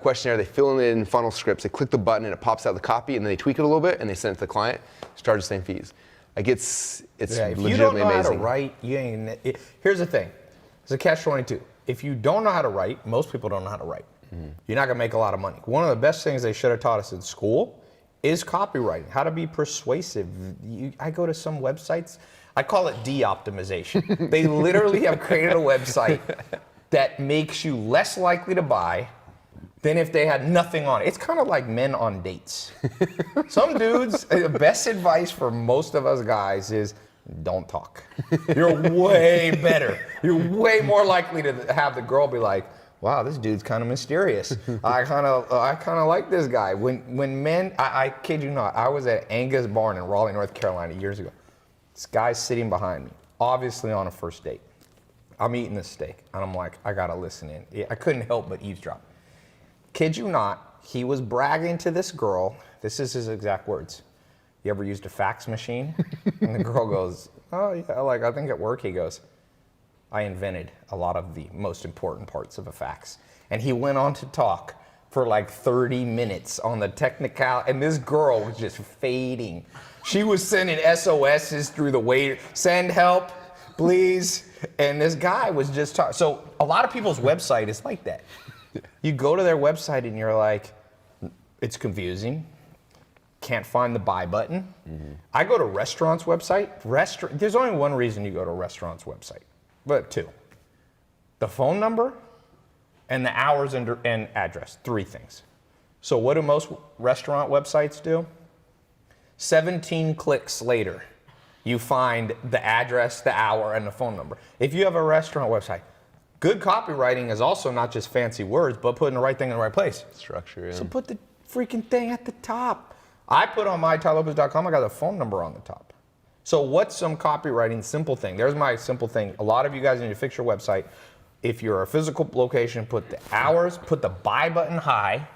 questionnaire, they fill it in funnel scripts, they click the button and it pops out the copy, and then they tweak it a little bit and they send it to the client. Charge the same fees. Like it's If legitimately you don't know amazing. how to write, you ain't. Here's the thing. It's a catch-22. If you don't know how to write, most people don't know how to write. You're not gonna make a lot of money. One of the best things they should have taught us in school is copywriting, how to be persuasive. I go to some websites, I call it de-optimization. They literally have created a website that makes you less likely to buy than if they had nothing on it. It's kind of like men on dates. Some dudes, the best advice for most of us guys is don't talk. You're way better. You're way more likely to have the girl be like, wow, this dude's kind of mysterious. I kind of like this guy. When men, I kid you not, I was at Angus Barn in Raleigh, North Carolina years ago. This guy's sitting behind me, obviously on a first date. I'm eating this steak, and I'm like, I gotta listen in. I couldn't help but eavesdrop. Kid you not, he was bragging to this girl. This is his exact words. You ever used a fax machine? And the girl goes, oh yeah, like I think at work, he goes, I invented a lot of the most important parts of a fax. And he went on to talk for like 30 minutes on the technical, and this girl was just fading. She was sending SOSs through the wait, send help, please. And this guy was just talking. So a lot of people's website is like that. You go to their website and you're like, it's confusing. Can't find the buy button. I go to restaurants' website. There's only one reason you go to a restaurant's website, but two. The phone number and the hours and address, 3 things. So what do most restaurant websites do? 17 clicks later, you find the address, the hour, and the phone number. If you have a restaurant website, good copywriting is also not just fancy words, but putting the right thing in the right place. Structure, yeah. So put the freaking thing at the top. I put on my TaiLopez.com, I got the phone number on the top. So what's some copywriting simple thing? There's my simple thing. A lot of you guys need to fix your website. If you're a physical location, put the hours, put the buy button high.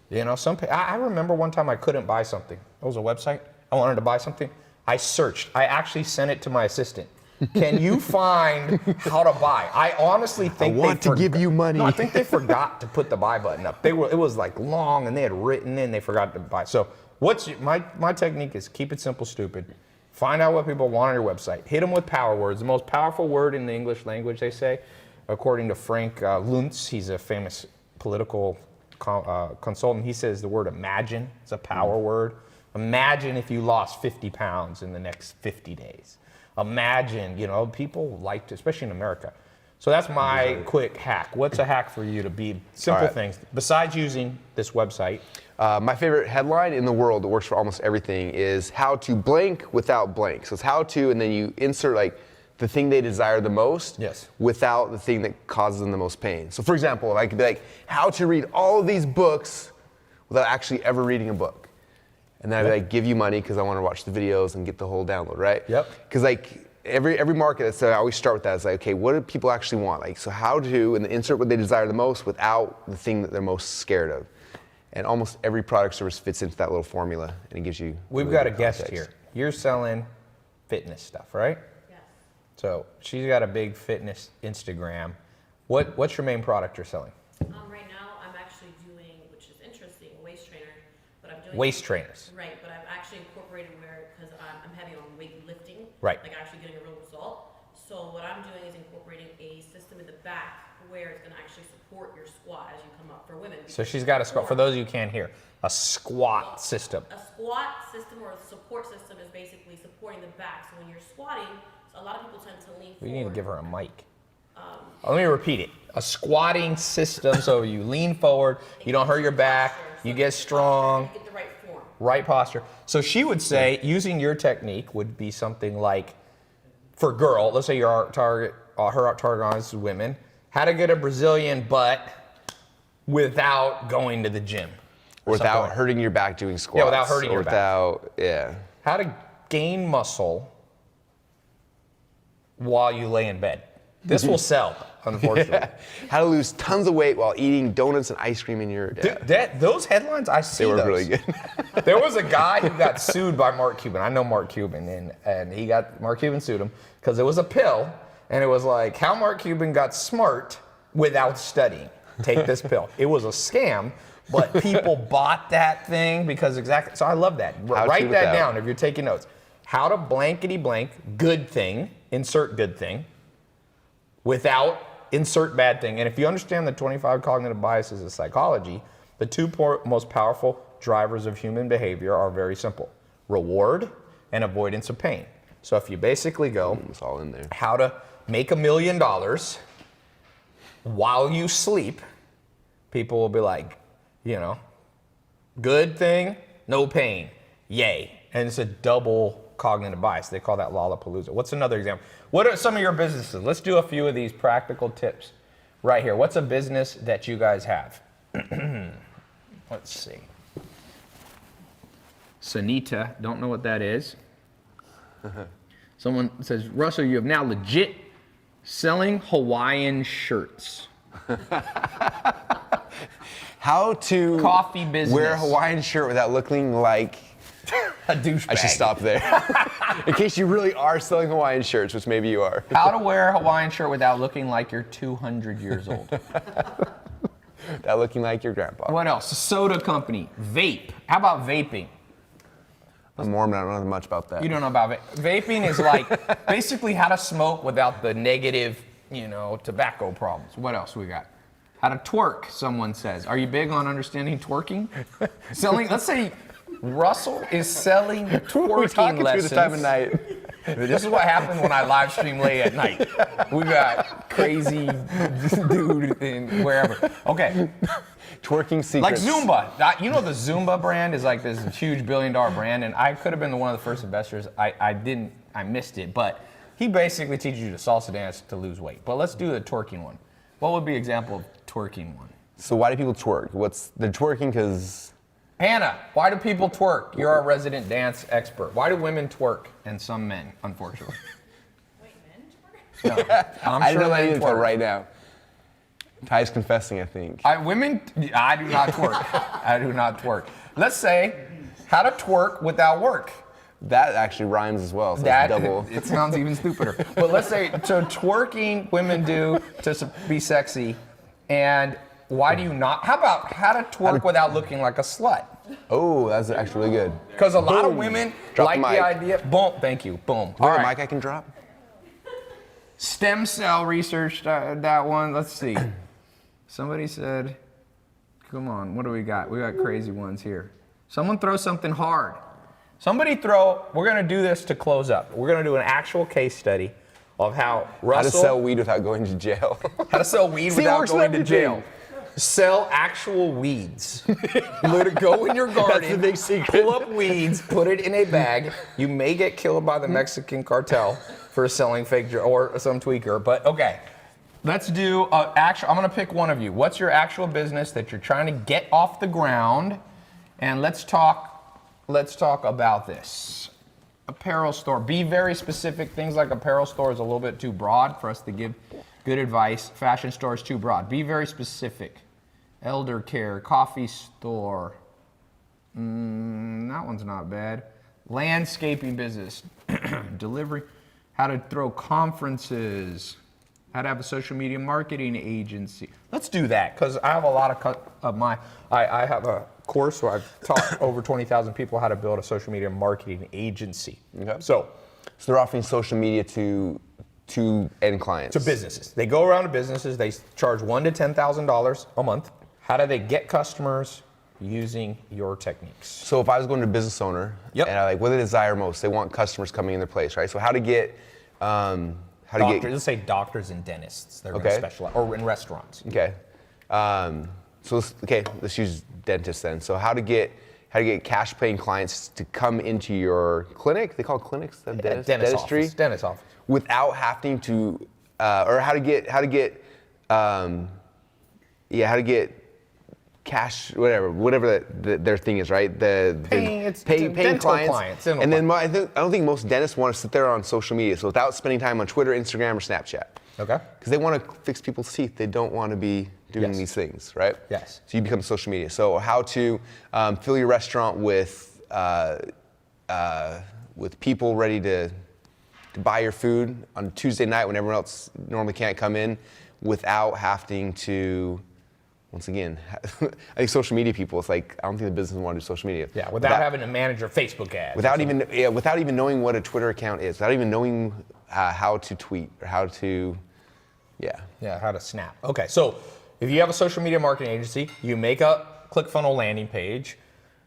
You know, I remember one time I couldn't buy something. It was a website. I wanted to buy something. I searched. I actually sent it to my assistant. Can you find how to buy? I honestly think I want to give you money. No, I think they forgot to put the buy button up. It was like long, and they had written in. They forgot to buy. So my technique is keep it simple, stupid. Find out what people want on your website. Hit them with power words. The most powerful word in the English language, they say, according to Frank Luntz. He's a famous political consultant. He says the word imagine is a power word. Imagine if you lost 50 pounds in the next 50 days. Imagine, people like to, especially in America, So that's my quick hack. What's a hack for you to be simple right. things besides using this website? My favorite headline in the world that works for almost everything is how to blank without blank. So it's how to, and then you insert like the thing they desire the most without the thing that causes them the most pain. So for example, I could be like, how to read all of these books without actually ever reading a book. And then I'd be like, give you money because I want to watch the videos and get the whole download, right? Yep. Because like every market, so I always start with that. It's like, okay, what do people actually want? Like, so how to, and then insert what they desire the most without the thing that they're most scared of. And almost every product service fits into that little formula, and it gives you. We've really got a good guest context. here. You're selling fitness stuff, right? Yes. So she's got a big fitness Instagram. What's your main product you're selling? Right now, I'm actually doing, which is interesting, a waist trainer, but I'm doing Waist trainers. Right, but I've actually incorporated where because I'm heavy on weightlifting, Right. like actually getting a real result. So what I'm doing is incorporating a system in the back where it's going to actually support your squat as you come up for women. So she's got a squat. For those of you who can't hear, a squat system. A squat system or a support system is basically supporting the back. So when you're squatting, a lot of people tend to lean forward. We need to give her a mic. Let me repeat it. A squatting system, so you lean forward, you don't hurt your back, you get strong, You get the right form. right posture. So she would say using your technique would be something like, for girl, let's say your target, her target audience is women, how to get a Brazilian butt without going to the gym. Or without hurting your back doing squats. Yeah, without hurting or your back. without, yeah. How to gain muscle while you lay in bed. This will sell, unfortunately. How to lose tons of weight while eating donuts and ice cream in your Those headlines, I see They were those. really good. There was a guy who got sued by Mark Cuban. I know Mark Cuban, and Mark Cuban sued him because it was a pill, and it was like how Mark Cuban got smart without studying. Take this pill. It was a scam, but people bought that thing because exactly. So I love that. Write that down if you're taking notes. How to blankety blank good thing, insert good thing, without insert bad thing. And if you understand the 25 cognitive biases of psychology, the two most powerful drivers of human behavior are very simple: reward and avoidance of pain. So if you basically go, It's all in there. how to make $1 million while you sleep, people will be like, good thing, no pain, yay. And it's a double cognitive bias. They call that Lollapalooza. What's another example? What are some of your businesses? Let's do a few of these practical tips right here. What's a business that you guys have? Let's see. Sanita, don't know what that is. Someone says, Russell, you have now legit selling Hawaiian shirts. How to Coffee business. wear a Hawaiian shirt without looking like A douchebag. I should stop there. In case you really are selling Hawaiian shirts, which maybe you are. How to wear a Hawaiian shirt without looking like you're 200 years old. Without looking like your grandpa. What else? A soda company. Vape. How about vaping? I'm Mormon, I don't know much about that. You don't know about it. Vaping is like basically how to smoke without the negative, tobacco problems. What else we got? How to twerk, someone says. Are you big on understanding twerking? Let's say Russell is selling twerking We're talking lessons. through the time of night. This is what happens when I live stream late at night. We got crazy dude in wherever. Okay. Twerking secrets. Like Zumba. You know the Zumba brand is like this huge $1 billion brand, and I could have been one of the first investors. I missed it, but he basically teaches you to salsa dance to lose weight. But let's do the twerking one. What would be an example of twerking one? So why do people twerk? They're twerking because... Hannah, why do people twerk? You're our resident dance expert. Why do women twerk and some men, unfortunately? Wait, men twerk? No, I'm I sure don't know men until twerk. right now. Ty's confessing, I think. I do not twerk. I do not twerk. Let's say how to twerk without work. That actually rhymes as well, so it's double. It sounds even stupider. But let's say, so twerking women do to be sexy, and why do you not? How about how to twerk without looking like a slut? Oh, that's actually really good. Because a lot of Boom. women Drop like the the mic. idea. Boom, thank you, boom. All All right, right, mic I can drop? stem cell research, that one. Let's see. Somebody said, come on, what do we got? We got crazy ones here. Someone throw something hard. We're gonna do this to close up. We're gonna do an actual case study of how How to Russell sell weed without going to jail. how to sell weed See, it without works going with to jail. everything. Sell actual weeds. Literally go in your garden, That's the big secret. pull up weeds, put it in a bag. You may get killed by the Mexican cartel for selling fake or some tweaker, but okay. Let's do actual. I'm gonna pick one of you. What's your actual business that you're trying to get off the ground? And let's talk about this. Apparel store. Be very specific. Things like apparel store is a little bit too broad for us to give good advice. Fashion store is too broad. Be very specific. Elder care, coffee store. That one's not bad. Landscaping business. Delivery. How to throw conferences. How to have a social media marketing agency. Let's do that, because I have a lot of I have a course where I've taught over 20,000 people how to build a social media marketing agency. Okay. So they're offering social media to end clients. to businesses. They go around to businesses, they charge $1,000 to $10,000 a month. How do they get customers? Using your techniques. So if I was going to a business owner, Yep. and what do they desire most? They want customers coming in their place, right? So how to get, Let's say doctors and dentists. They're going to Okay. specialize, or in restaurants. Okay. Let's use dentists then. So how to get cash paying clients to come into your clinic? They call it clinics, dentistry, Dentist office. without having to, or how to get cash, whatever their thing is, right? Paying dental clients, dental and then I don't think most dentists want to sit there on social media, so without spending time on Twitter, Instagram, or Snapchat. Okay. Because they want to fix people's teeth. They don't want to be doing Yes. these things, right? Yes. So you become social media. So how to fill your restaurant with people ready to buy your food on Tuesday night when everyone else normally can't come in, without having to. Once again, I think social media people, it's like, I don't think the business want to do social media. Yeah, without having to manage your Facebook ads. Without even knowing what a Twitter account is, without even knowing how to tweet or how to, Yeah, how to snap. Okay, so if you have a social media marketing agency, you make a ClickFunnels landing page.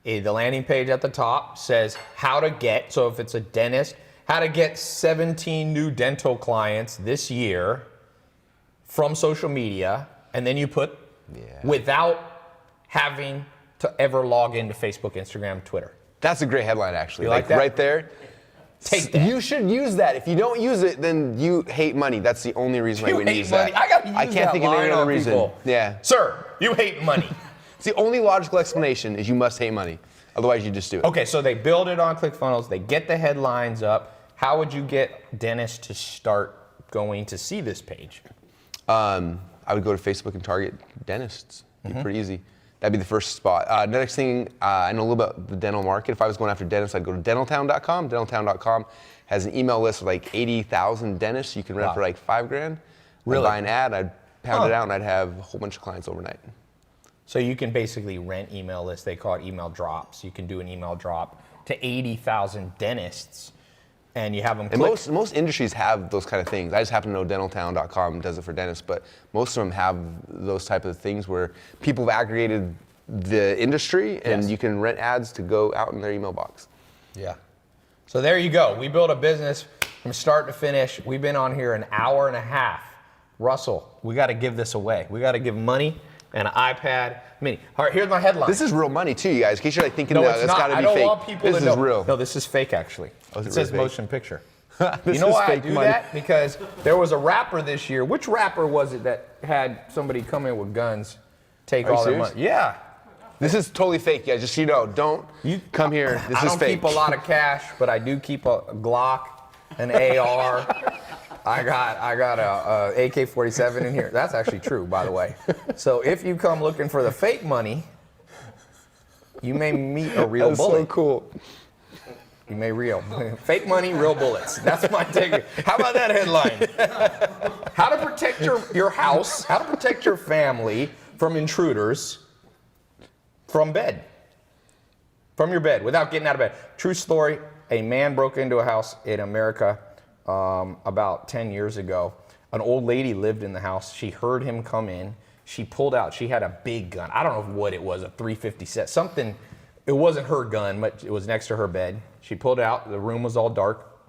The landing page at the top says how to get, so if it's a dentist, how to get 17 new dental clients this year from social media, and then you put without having to ever log into Facebook, Instagram, Twitter. That's a great headline, actually. You like that? Right there. Take that. You should use that. If you don't use it, then you hate money. That's the only reason why You we hate use money. that. I gotta use I can't that think of line any other on reason. people. Yeah. Sir, you hate money. It's the only logical explanation is you must hate money. Otherwise, you just do it. Okay, so they build it on ClickFunnels. They get the headlines up. How would you get dentists to start going to see this page? I would go to Facebook and target dentists. It'd be pretty easy. That'd be the first spot. Next thing, I know a little about the dental market. If I was going after dentists, I'd go to dentaltown.com. Dentaltown.com has an email list of like 80,000 dentists you can rent for like $5,000. Really? I'd buy an ad, I'd pound it out, and I'd have a whole bunch of clients overnight. So you can basically rent email lists. They call it email drops. You can do an email drop to 80,000 dentists, and you have them And click. most industries have those kind of things. I just happen to know dentaltown.com does it for dentists, but most of them have those type of things where people have aggregated the industry, and Yes. you can rent ads to go out in their email box. Yeah. So there you go. We built a business from start to finish. We've been on here an hour and a half. Russell, we got to give this away. We got to give money and an iPad mini. All right, here's my headline. This is real money too, you guys. In case you're like thinking no, that it's that's not. got to I be don't fake. want people this to know. is real. No, this is fake actually. Oh, is it it says really fake? motion picture. This You know is why I fake do money. that? Because there was a rapper this year. Which rapper was it that had somebody come in with guns, take Are you all their serious? money? Yeah. This is totally fake, guys. Just so you know, don't come here. This I is don't fake. keep a lot of cash, but I do keep a Glock, an AR. I got a AK-47 in here. That's actually true, by the way. So if you come looking for the fake money, you may meet a real That's bullet. so cool. You may fake money, real bullets. That's my take. How about that headline? How to protect your house, how to protect your family from intruders from your bed, without getting out of bed. True story, a man broke into a house in America about 10 years ago. An old lady lived in the house. She heard him come in. She pulled out, she had a big gun. I don't know what it was, a .350 set, something. It wasn't her gun, but it was next to her bed. She pulled it out, the room was all dark.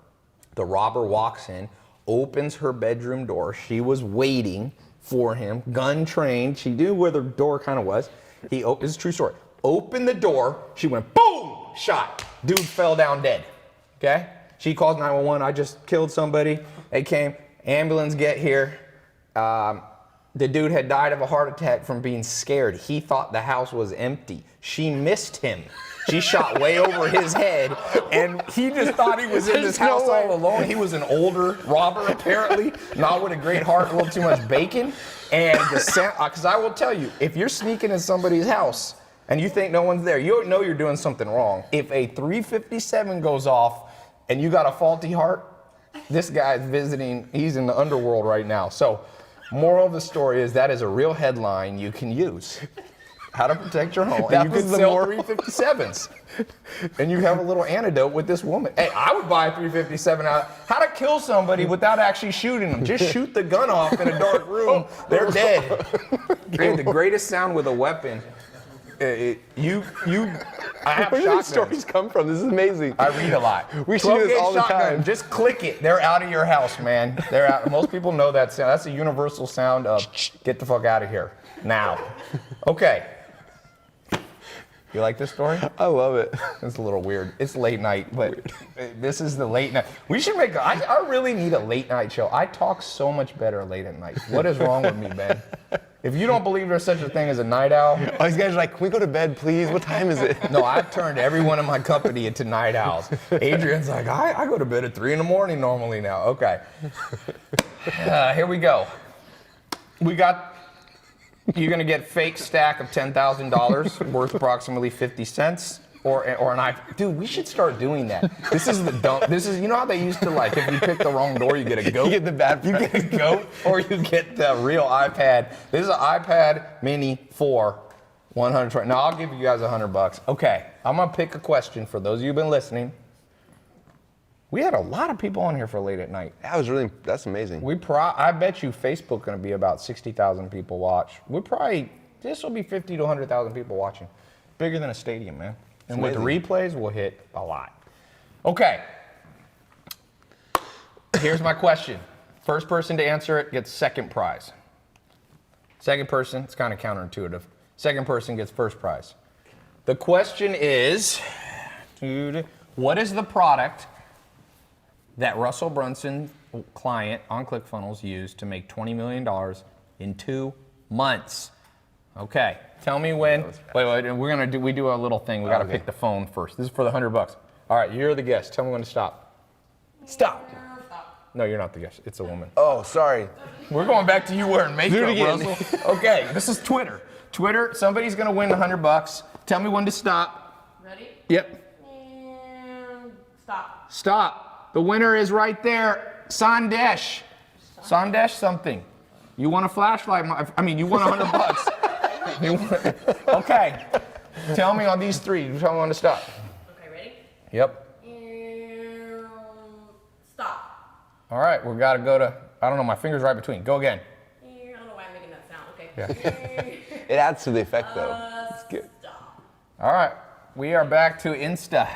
The robber walks in, opens her bedroom door. She was waiting for him, gun trained. She knew where the door kind of was. He opens, it's a true story. Opened the door. She went, boom, shot. Dude fell down dead. Okay? She calls 911. I just killed somebody. They came. Ambulance get here. The dude had died of a heart attack from being scared. He thought the house was empty. She missed him. She shot way over his head, and he just thought he was in this house all alone. He was an older robber, apparently, not with a great heart, a little too much bacon. And the sound, because I will tell you, if you're sneaking in somebody's house and you think no one's there, you know you're doing something wrong. If a 357 goes off and you got a faulty heart, this guy's visiting, he's in the underworld right now. So, moral of the story is that is a real headline you can use. How to protect your home. And you can sell 357s. And you have a little antidote with this woman. Hey, I would buy a 357 out. How to kill somebody without actually shooting them. Just shoot the gun off in a dark room. They're dead. Hey, the greatest sound with a weapon. I have Where do shotguns. these stories come from? This is amazing. I read a lot. We should do this all the shotgun, time. just click it. They're out of your house, man. They're out. Most people know that sound. That's a universal sound of get the fuck out of here now. Okay. You like this story? I love it. It's a little weird. It's late night, but this is the late night. We should make. I really need a late night show. I talk so much better late at night. What is wrong with me, Ben? If you don't believe there's such a thing as a night owl, All these guys are like, can we go to bed, please? What time is it? no, I've turned everyone in my company into night owls. Adrian's like, I go to bed at 3 a.m. normally now. Okay. Here we go. You're gonna get fake stack of $10,000 worth approximately 50 cents. Or an iPad. Dude, we should start doing that. This is the dumb. This is, you know how they used to like, if you pick the wrong door, you get a goat? You get the bad You get a goat, or you get the real iPad. This is an iPad mini for 120. Now, I'll give you guys $100. Okay, I'm gonna pick a question for those of you who've been listening. We had a lot of people on here for late at night. That's amazing. I bet you Facebook gonna be about 60,000 people watch. This will be 50 to 100,000 people watching. Bigger than a stadium, man. And with the replays, we'll hit a lot. Okay. Here's my question. First person to answer it gets second prize. Second person, it's kind of counterintuitive. Second person gets first prize. The question is, what is the product that Russell Brunson, client on ClickFunnels, used to make $20 million in 2 months? Okay, tell me when. Wait, we do a little thing. We gotta pick the phone first. This is for the $100. All right, you're the guest. Tell me when to stop. Stop. No, you're not the guest. It's a woman. Oh, sorry. We're going back to you wearing makeup, Do it again. Russell. Okay, this is Twitter. Twitter, somebody's gonna win $100. Tell me when to stop. Ready? Yep. And stop. Stop. The winner is right there. Sandesh. Sandesh something. You want a flashlight? You won $100. Okay. Tell me on these three. Tell me when to stop. Okay, ready? Yep. And stop. All right, we gotta go to, I don't know, my finger's right between. Go again. I don't know why I'm making that sound. Okay. It adds to the effect, though. Stop. All right, we are back to Insta.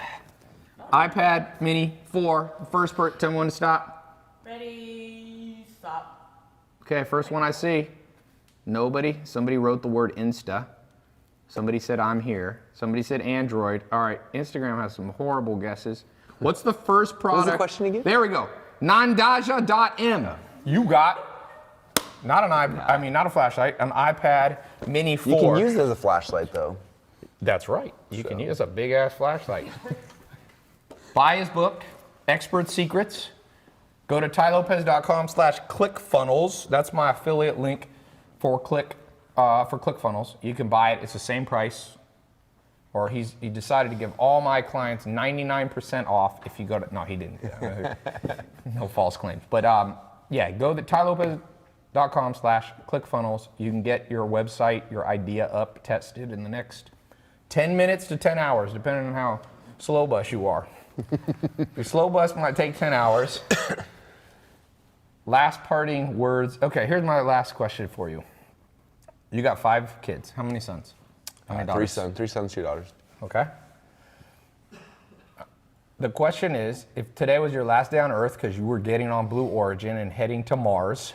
iPad mini 4. First part, tell me when to stop. Ready? Stop. Okay, first one I see. Nobody. Somebody wrote the word Insta. Somebody said I'm here. Somebody said Android. All right, Instagram has some horrible guesses. What's the first product? What was the question again? There we go. Nandaja.m. You got not a flashlight, an iPad mini 4. You can use it as a flashlight, though. That's right. You can use a big ass flashlight. Buy his book, Expert Secrets. Go to tailopez.com/ClickFunnels. That's my affiliate link for ClickFunnels. You can buy it. It's the same price. Or he decided to give all my clients 99% off if you go to, no, he didn't. No false claims. But yeah, go to tailopez.com/ClickFunnels. You can get your website, your idea up, tested in the next 10 minutes to 10 hours, depending on how slow bus you are. Your slow bus might take 10 hours. Last parting words. Okay, here's my last question for you. You got 5 kids. How many sons? How many daughters? 3 sons, 2 daughters. Okay. The question is, if today was your last day on Earth because you were getting on Blue Origin and heading to Mars,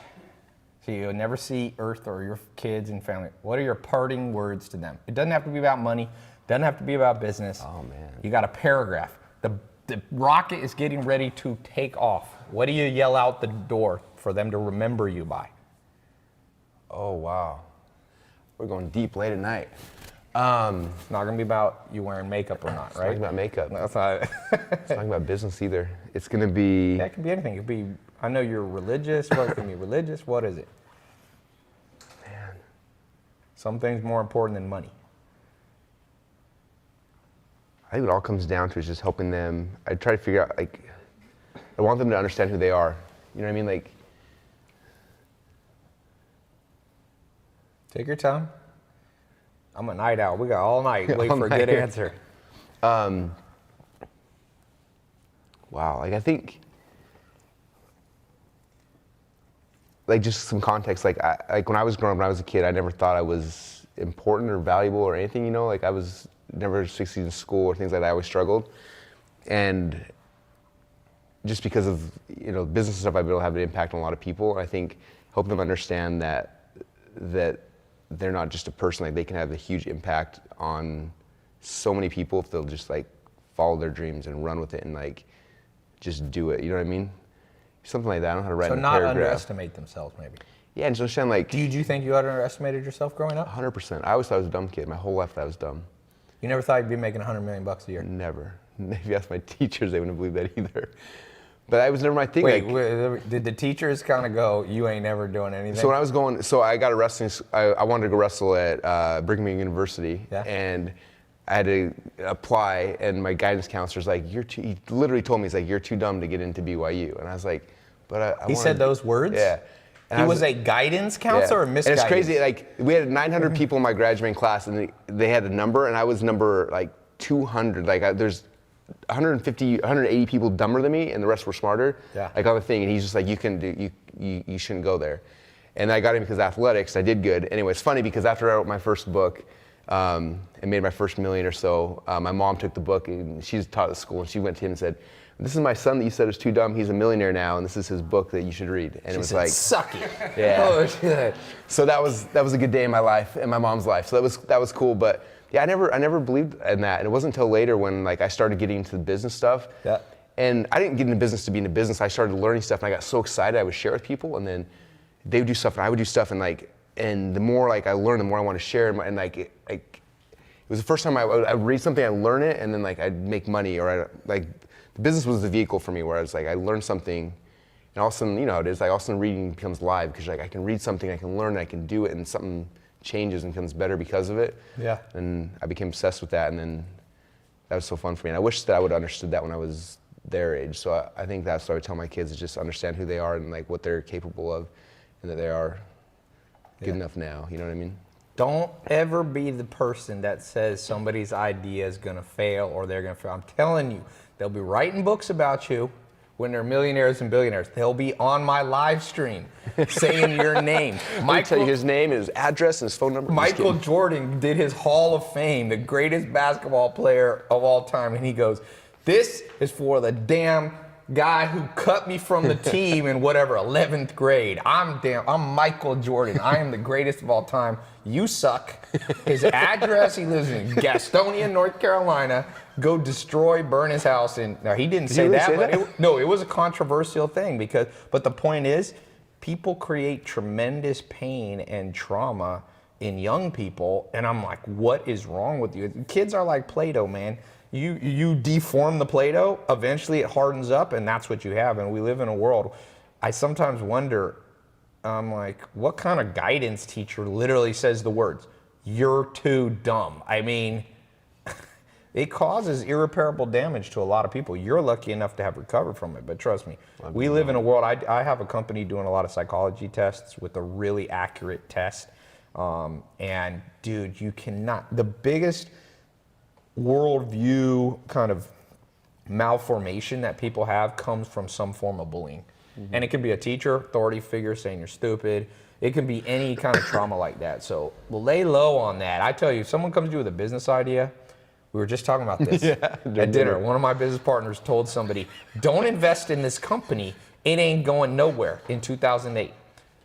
so you'll never see Earth or your kids and family, what are your parting words to them? It doesn't have to be about money, doesn't have to be about business. Oh, man. You got a paragraph. The rocket is getting ready to take off. What do you yell out the door for them to remember you by? Oh, wow. We're going deep late at night. It's not gonna be about you wearing makeup or not, It's right? talking about makeup. No, it's not. It's talking about business either. It's gonna be. That could be anything. It could be, I know you're religious. What can be religious? What is it? Man. Some things more important than money. I think what it all comes down to is just helping them. I try to figure out, like, I want them to understand who they are. You know what I mean? Like, Take your time. I'm a night owl. We got all night. Wait All for a night. good answer. wow. Like, I think, like, just some context. Like, like when I was growing up, when I was a kid, I never thought I was important or valuable or anything. You know, like I was never succeeded in school or things like that. I always struggled, and just because of business stuff, I've been able to have an impact on a lot of people. And I think help them understand that they're not just a person. Like, they can have a huge impact on so many people if they'll just like follow their dreams and run with it and like just do it. You know what I mean? Something like that. I don't know how to write So in a not paragraph. underestimate themselves, maybe. Yeah, and just understand, like, Do you think you underestimated yourself growing up? 100%. I always thought I was a dumb kid. My whole life I thought I was dumb. You never thought you'd be making $100 million a year? Never. If you ask my teachers, they wouldn't believe that either. But I was never my thing. Wait, like, did the teachers kind of go, you ain't never doing anything? so when I was going, I got a wrestling, I wanted to go wrestle at Brigham Young University. Yeah. And I had to apply, and my guidance counselor's like, he literally told me, he's like, you're too dumb to get into BYU. And I was like, but I He said those words? Yeah. And He I was a guidance counselor or misguidance? And it's crazy, like, we had 900 people in my graduating class, and they had a number, and I was number, like, 200. Like, there's 150, 180 people dumber than me, and the rest were smarter. Yeah. Like, on the thing, and he's just like, you shouldn't go there. And I got him because of athletics. I did good. Anyway, it's funny because after I wrote my first book, and made my first $1 million or so, my mom took the book, and she's taught at school, and she went to him and said, this is my son that you said is too dumb. He's a millionaire now, and this is his book that you should read. And it was said, like, suck it. yeah. Oh, shit. So that was a good day in my life, in my mom's life. So that was cool. But yeah, I never believed in that. And it wasn't until later when like I started getting into the business stuff. Yeah. And I didn't get into business to be into business. I started learning stuff, and I got so excited I would share with people, and then they would do stuff, and I would do stuff, and the more like I learned, the more I want to share. And like it was the first time I would read something, I'd learn it, and then like I'd make money, or the business was the vehicle for me, where I was like, I learned something, and all of a sudden, you know how it is, like all of a sudden reading becomes live, because like I can read something, I can learn, I can do it, and something changes and becomes better because of it. Yeah. And I became obsessed with that, and then that was so fun for me. And I wish that I would have understood that when I was their age. So I think that's what I would tell my kids, is just understand who they are and like what they're capable of, and that they are good enough now. You know what I mean? Don't ever be the person that says somebody's idea is going to fail or they're going to fail. I'm telling you, they'll be writing books about you when they're millionaires and billionaires. They'll be on my live stream saying your name. I'll tell you his name, his address, and his phone number. Michael Jordan did his Hall of Fame, the greatest basketball player of all time, and he goes, this is for the damn guy who cut me from the team in whatever, 11th grade. I'm Michael Jordan. I am the greatest of all time. You suck. His address, he lives in Gastonia, North Carolina. Go destroy, burn his house. And now he didn't say really that, say but that? no, it was a controversial thing but the point is, people create tremendous pain and trauma in young people, and I'm like, what is wrong with you? Kids are like Play-Doh, man. You deform the Play-Doh, eventually it hardens up, and that's what you have. And we live in a world, I sometimes wonder, I'm like, what kind of guidance teacher literally says the words, you're too dumb? I mean, it causes irreparable damage to a lot of people. You're lucky enough to have recovered from it, but trust me, we live in a world, I have a company doing a lot of psychology tests with a really accurate test. And dude, you cannot, the biggest worldview kind of malformation that people have comes from some form of bullying. Mm-hmm. And it can be a teacher, authority figure saying you're stupid. It can be any kind of trauma like that. So lay low on that. I tell you, if someone comes to you with a business idea, We were just talking about this Yeah, at dinner. One of my business partners told somebody, don't invest in this company. It ain't going nowhere. In 2008,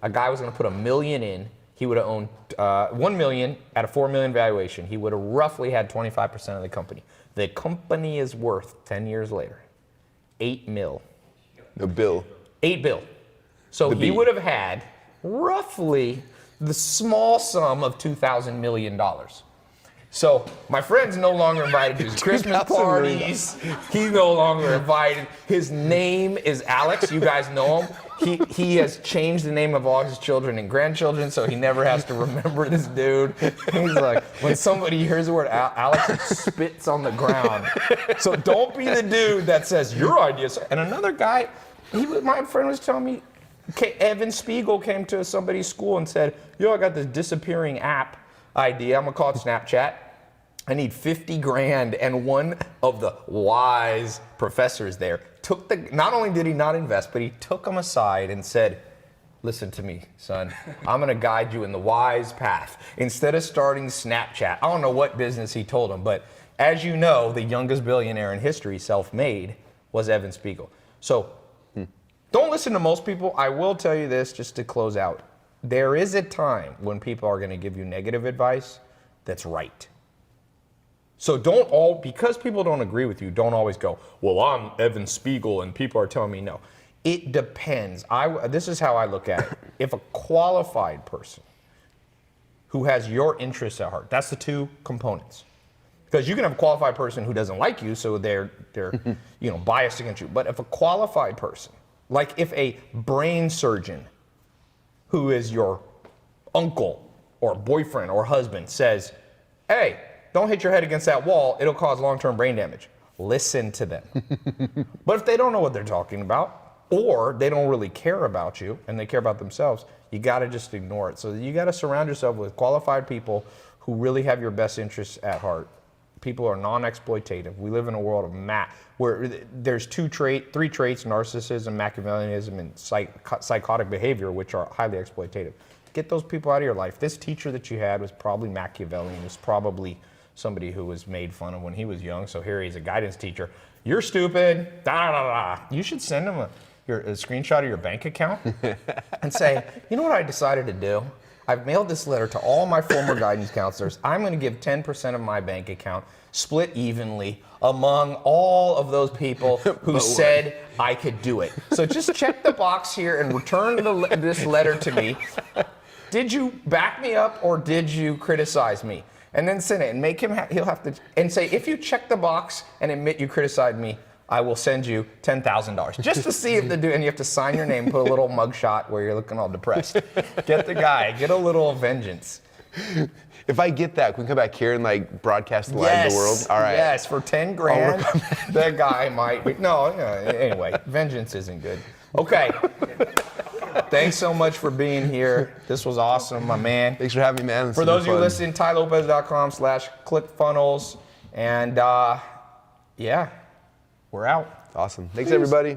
a guy was going to put $1 million in. He would have owned $1 million at a $4 million valuation. He would have roughly had 25% of the company. The company is worth 10 years later, $8 million. The bill. $8 billion. So The he B. would have had roughly the small sum of $2,000 million. So my friend's no longer invited to his Christmas parties. He's no longer invited. His name is Alex. You guys know him. He has changed the name of all his children and grandchildren, so he never has to remember this dude. He's like, when somebody hears the word Alex, it spits on the ground. So don't be the dude that says your ideas. And another guy, my friend was telling me, Evan Spiegel came to somebody's school and said, yo, I got this disappearing app idea. I'm gonna call it Snapchat. I need 50 grand. And one of the wise professors there not only did he not invest, but he took him aside and said, listen to me, son, I'm gonna guide you in the wise path. Instead of starting Snapchat, I don't know what business he told him, but as you know, the youngest billionaire in history, self-made, was Evan Spiegel. So don't listen to most people. I will tell you this just to close out. There is a time when people are going to give you negative advice that's right. So because people don't agree with you, don't always go, well, I'm Evan Spiegel and people are telling me no. It depends. This is how I look at it. If a qualified person who has your interests at heart, that's the two components. Because you can have a qualified person who doesn't like you, so they're biased against you. But if a qualified person, like if a brain surgeon who is your uncle or boyfriend or husband says, hey, don't hit your head against that wall, it'll cause long-term brain damage. Listen to them. But if they don't know what they're talking about, or they don't really care about you and they care about themselves, you gotta just ignore it. So you gotta surround yourself with qualified people who really have your best interests at heart. People are non-exploitative. We live in a world of where there's three traits: narcissism, Machiavellianism, and psychotic behavior, which are highly exploitative. Get those people out of your life. This teacher that you had was probably Machiavellian. Was probably somebody who was made fun of when he was young. So here he's a guidance teacher. You're stupid. Da da da. You should send him a screenshot of your bank account and say, you know what I decided to do? I've mailed this letter to all my former guidance counselors. I'm going to give 10% of my bank account, split evenly among all of those people who said I could do it. So just check the box here and return this letter to me. Did you back me up or did you criticize me? And then send it and make him, he'll have to, and say, if you check the box and admit you criticized me, I will send you $10,000 just to see if the dude, and you have to sign your name, put a little mugshot where you're looking all depressed. Get the guy, get a little vengeance. If I get that, can we come back here and like broadcast live to the world? All right. Yes, for 10 grand, that guy might be, anyway, vengeance isn't good. Okay. Thanks so much for being here. This was awesome, my man. Thanks for having me, man. For those of you listening, tailopez.com/clickfunnels. And yeah, we're out. Awesome. Thanks, everybody.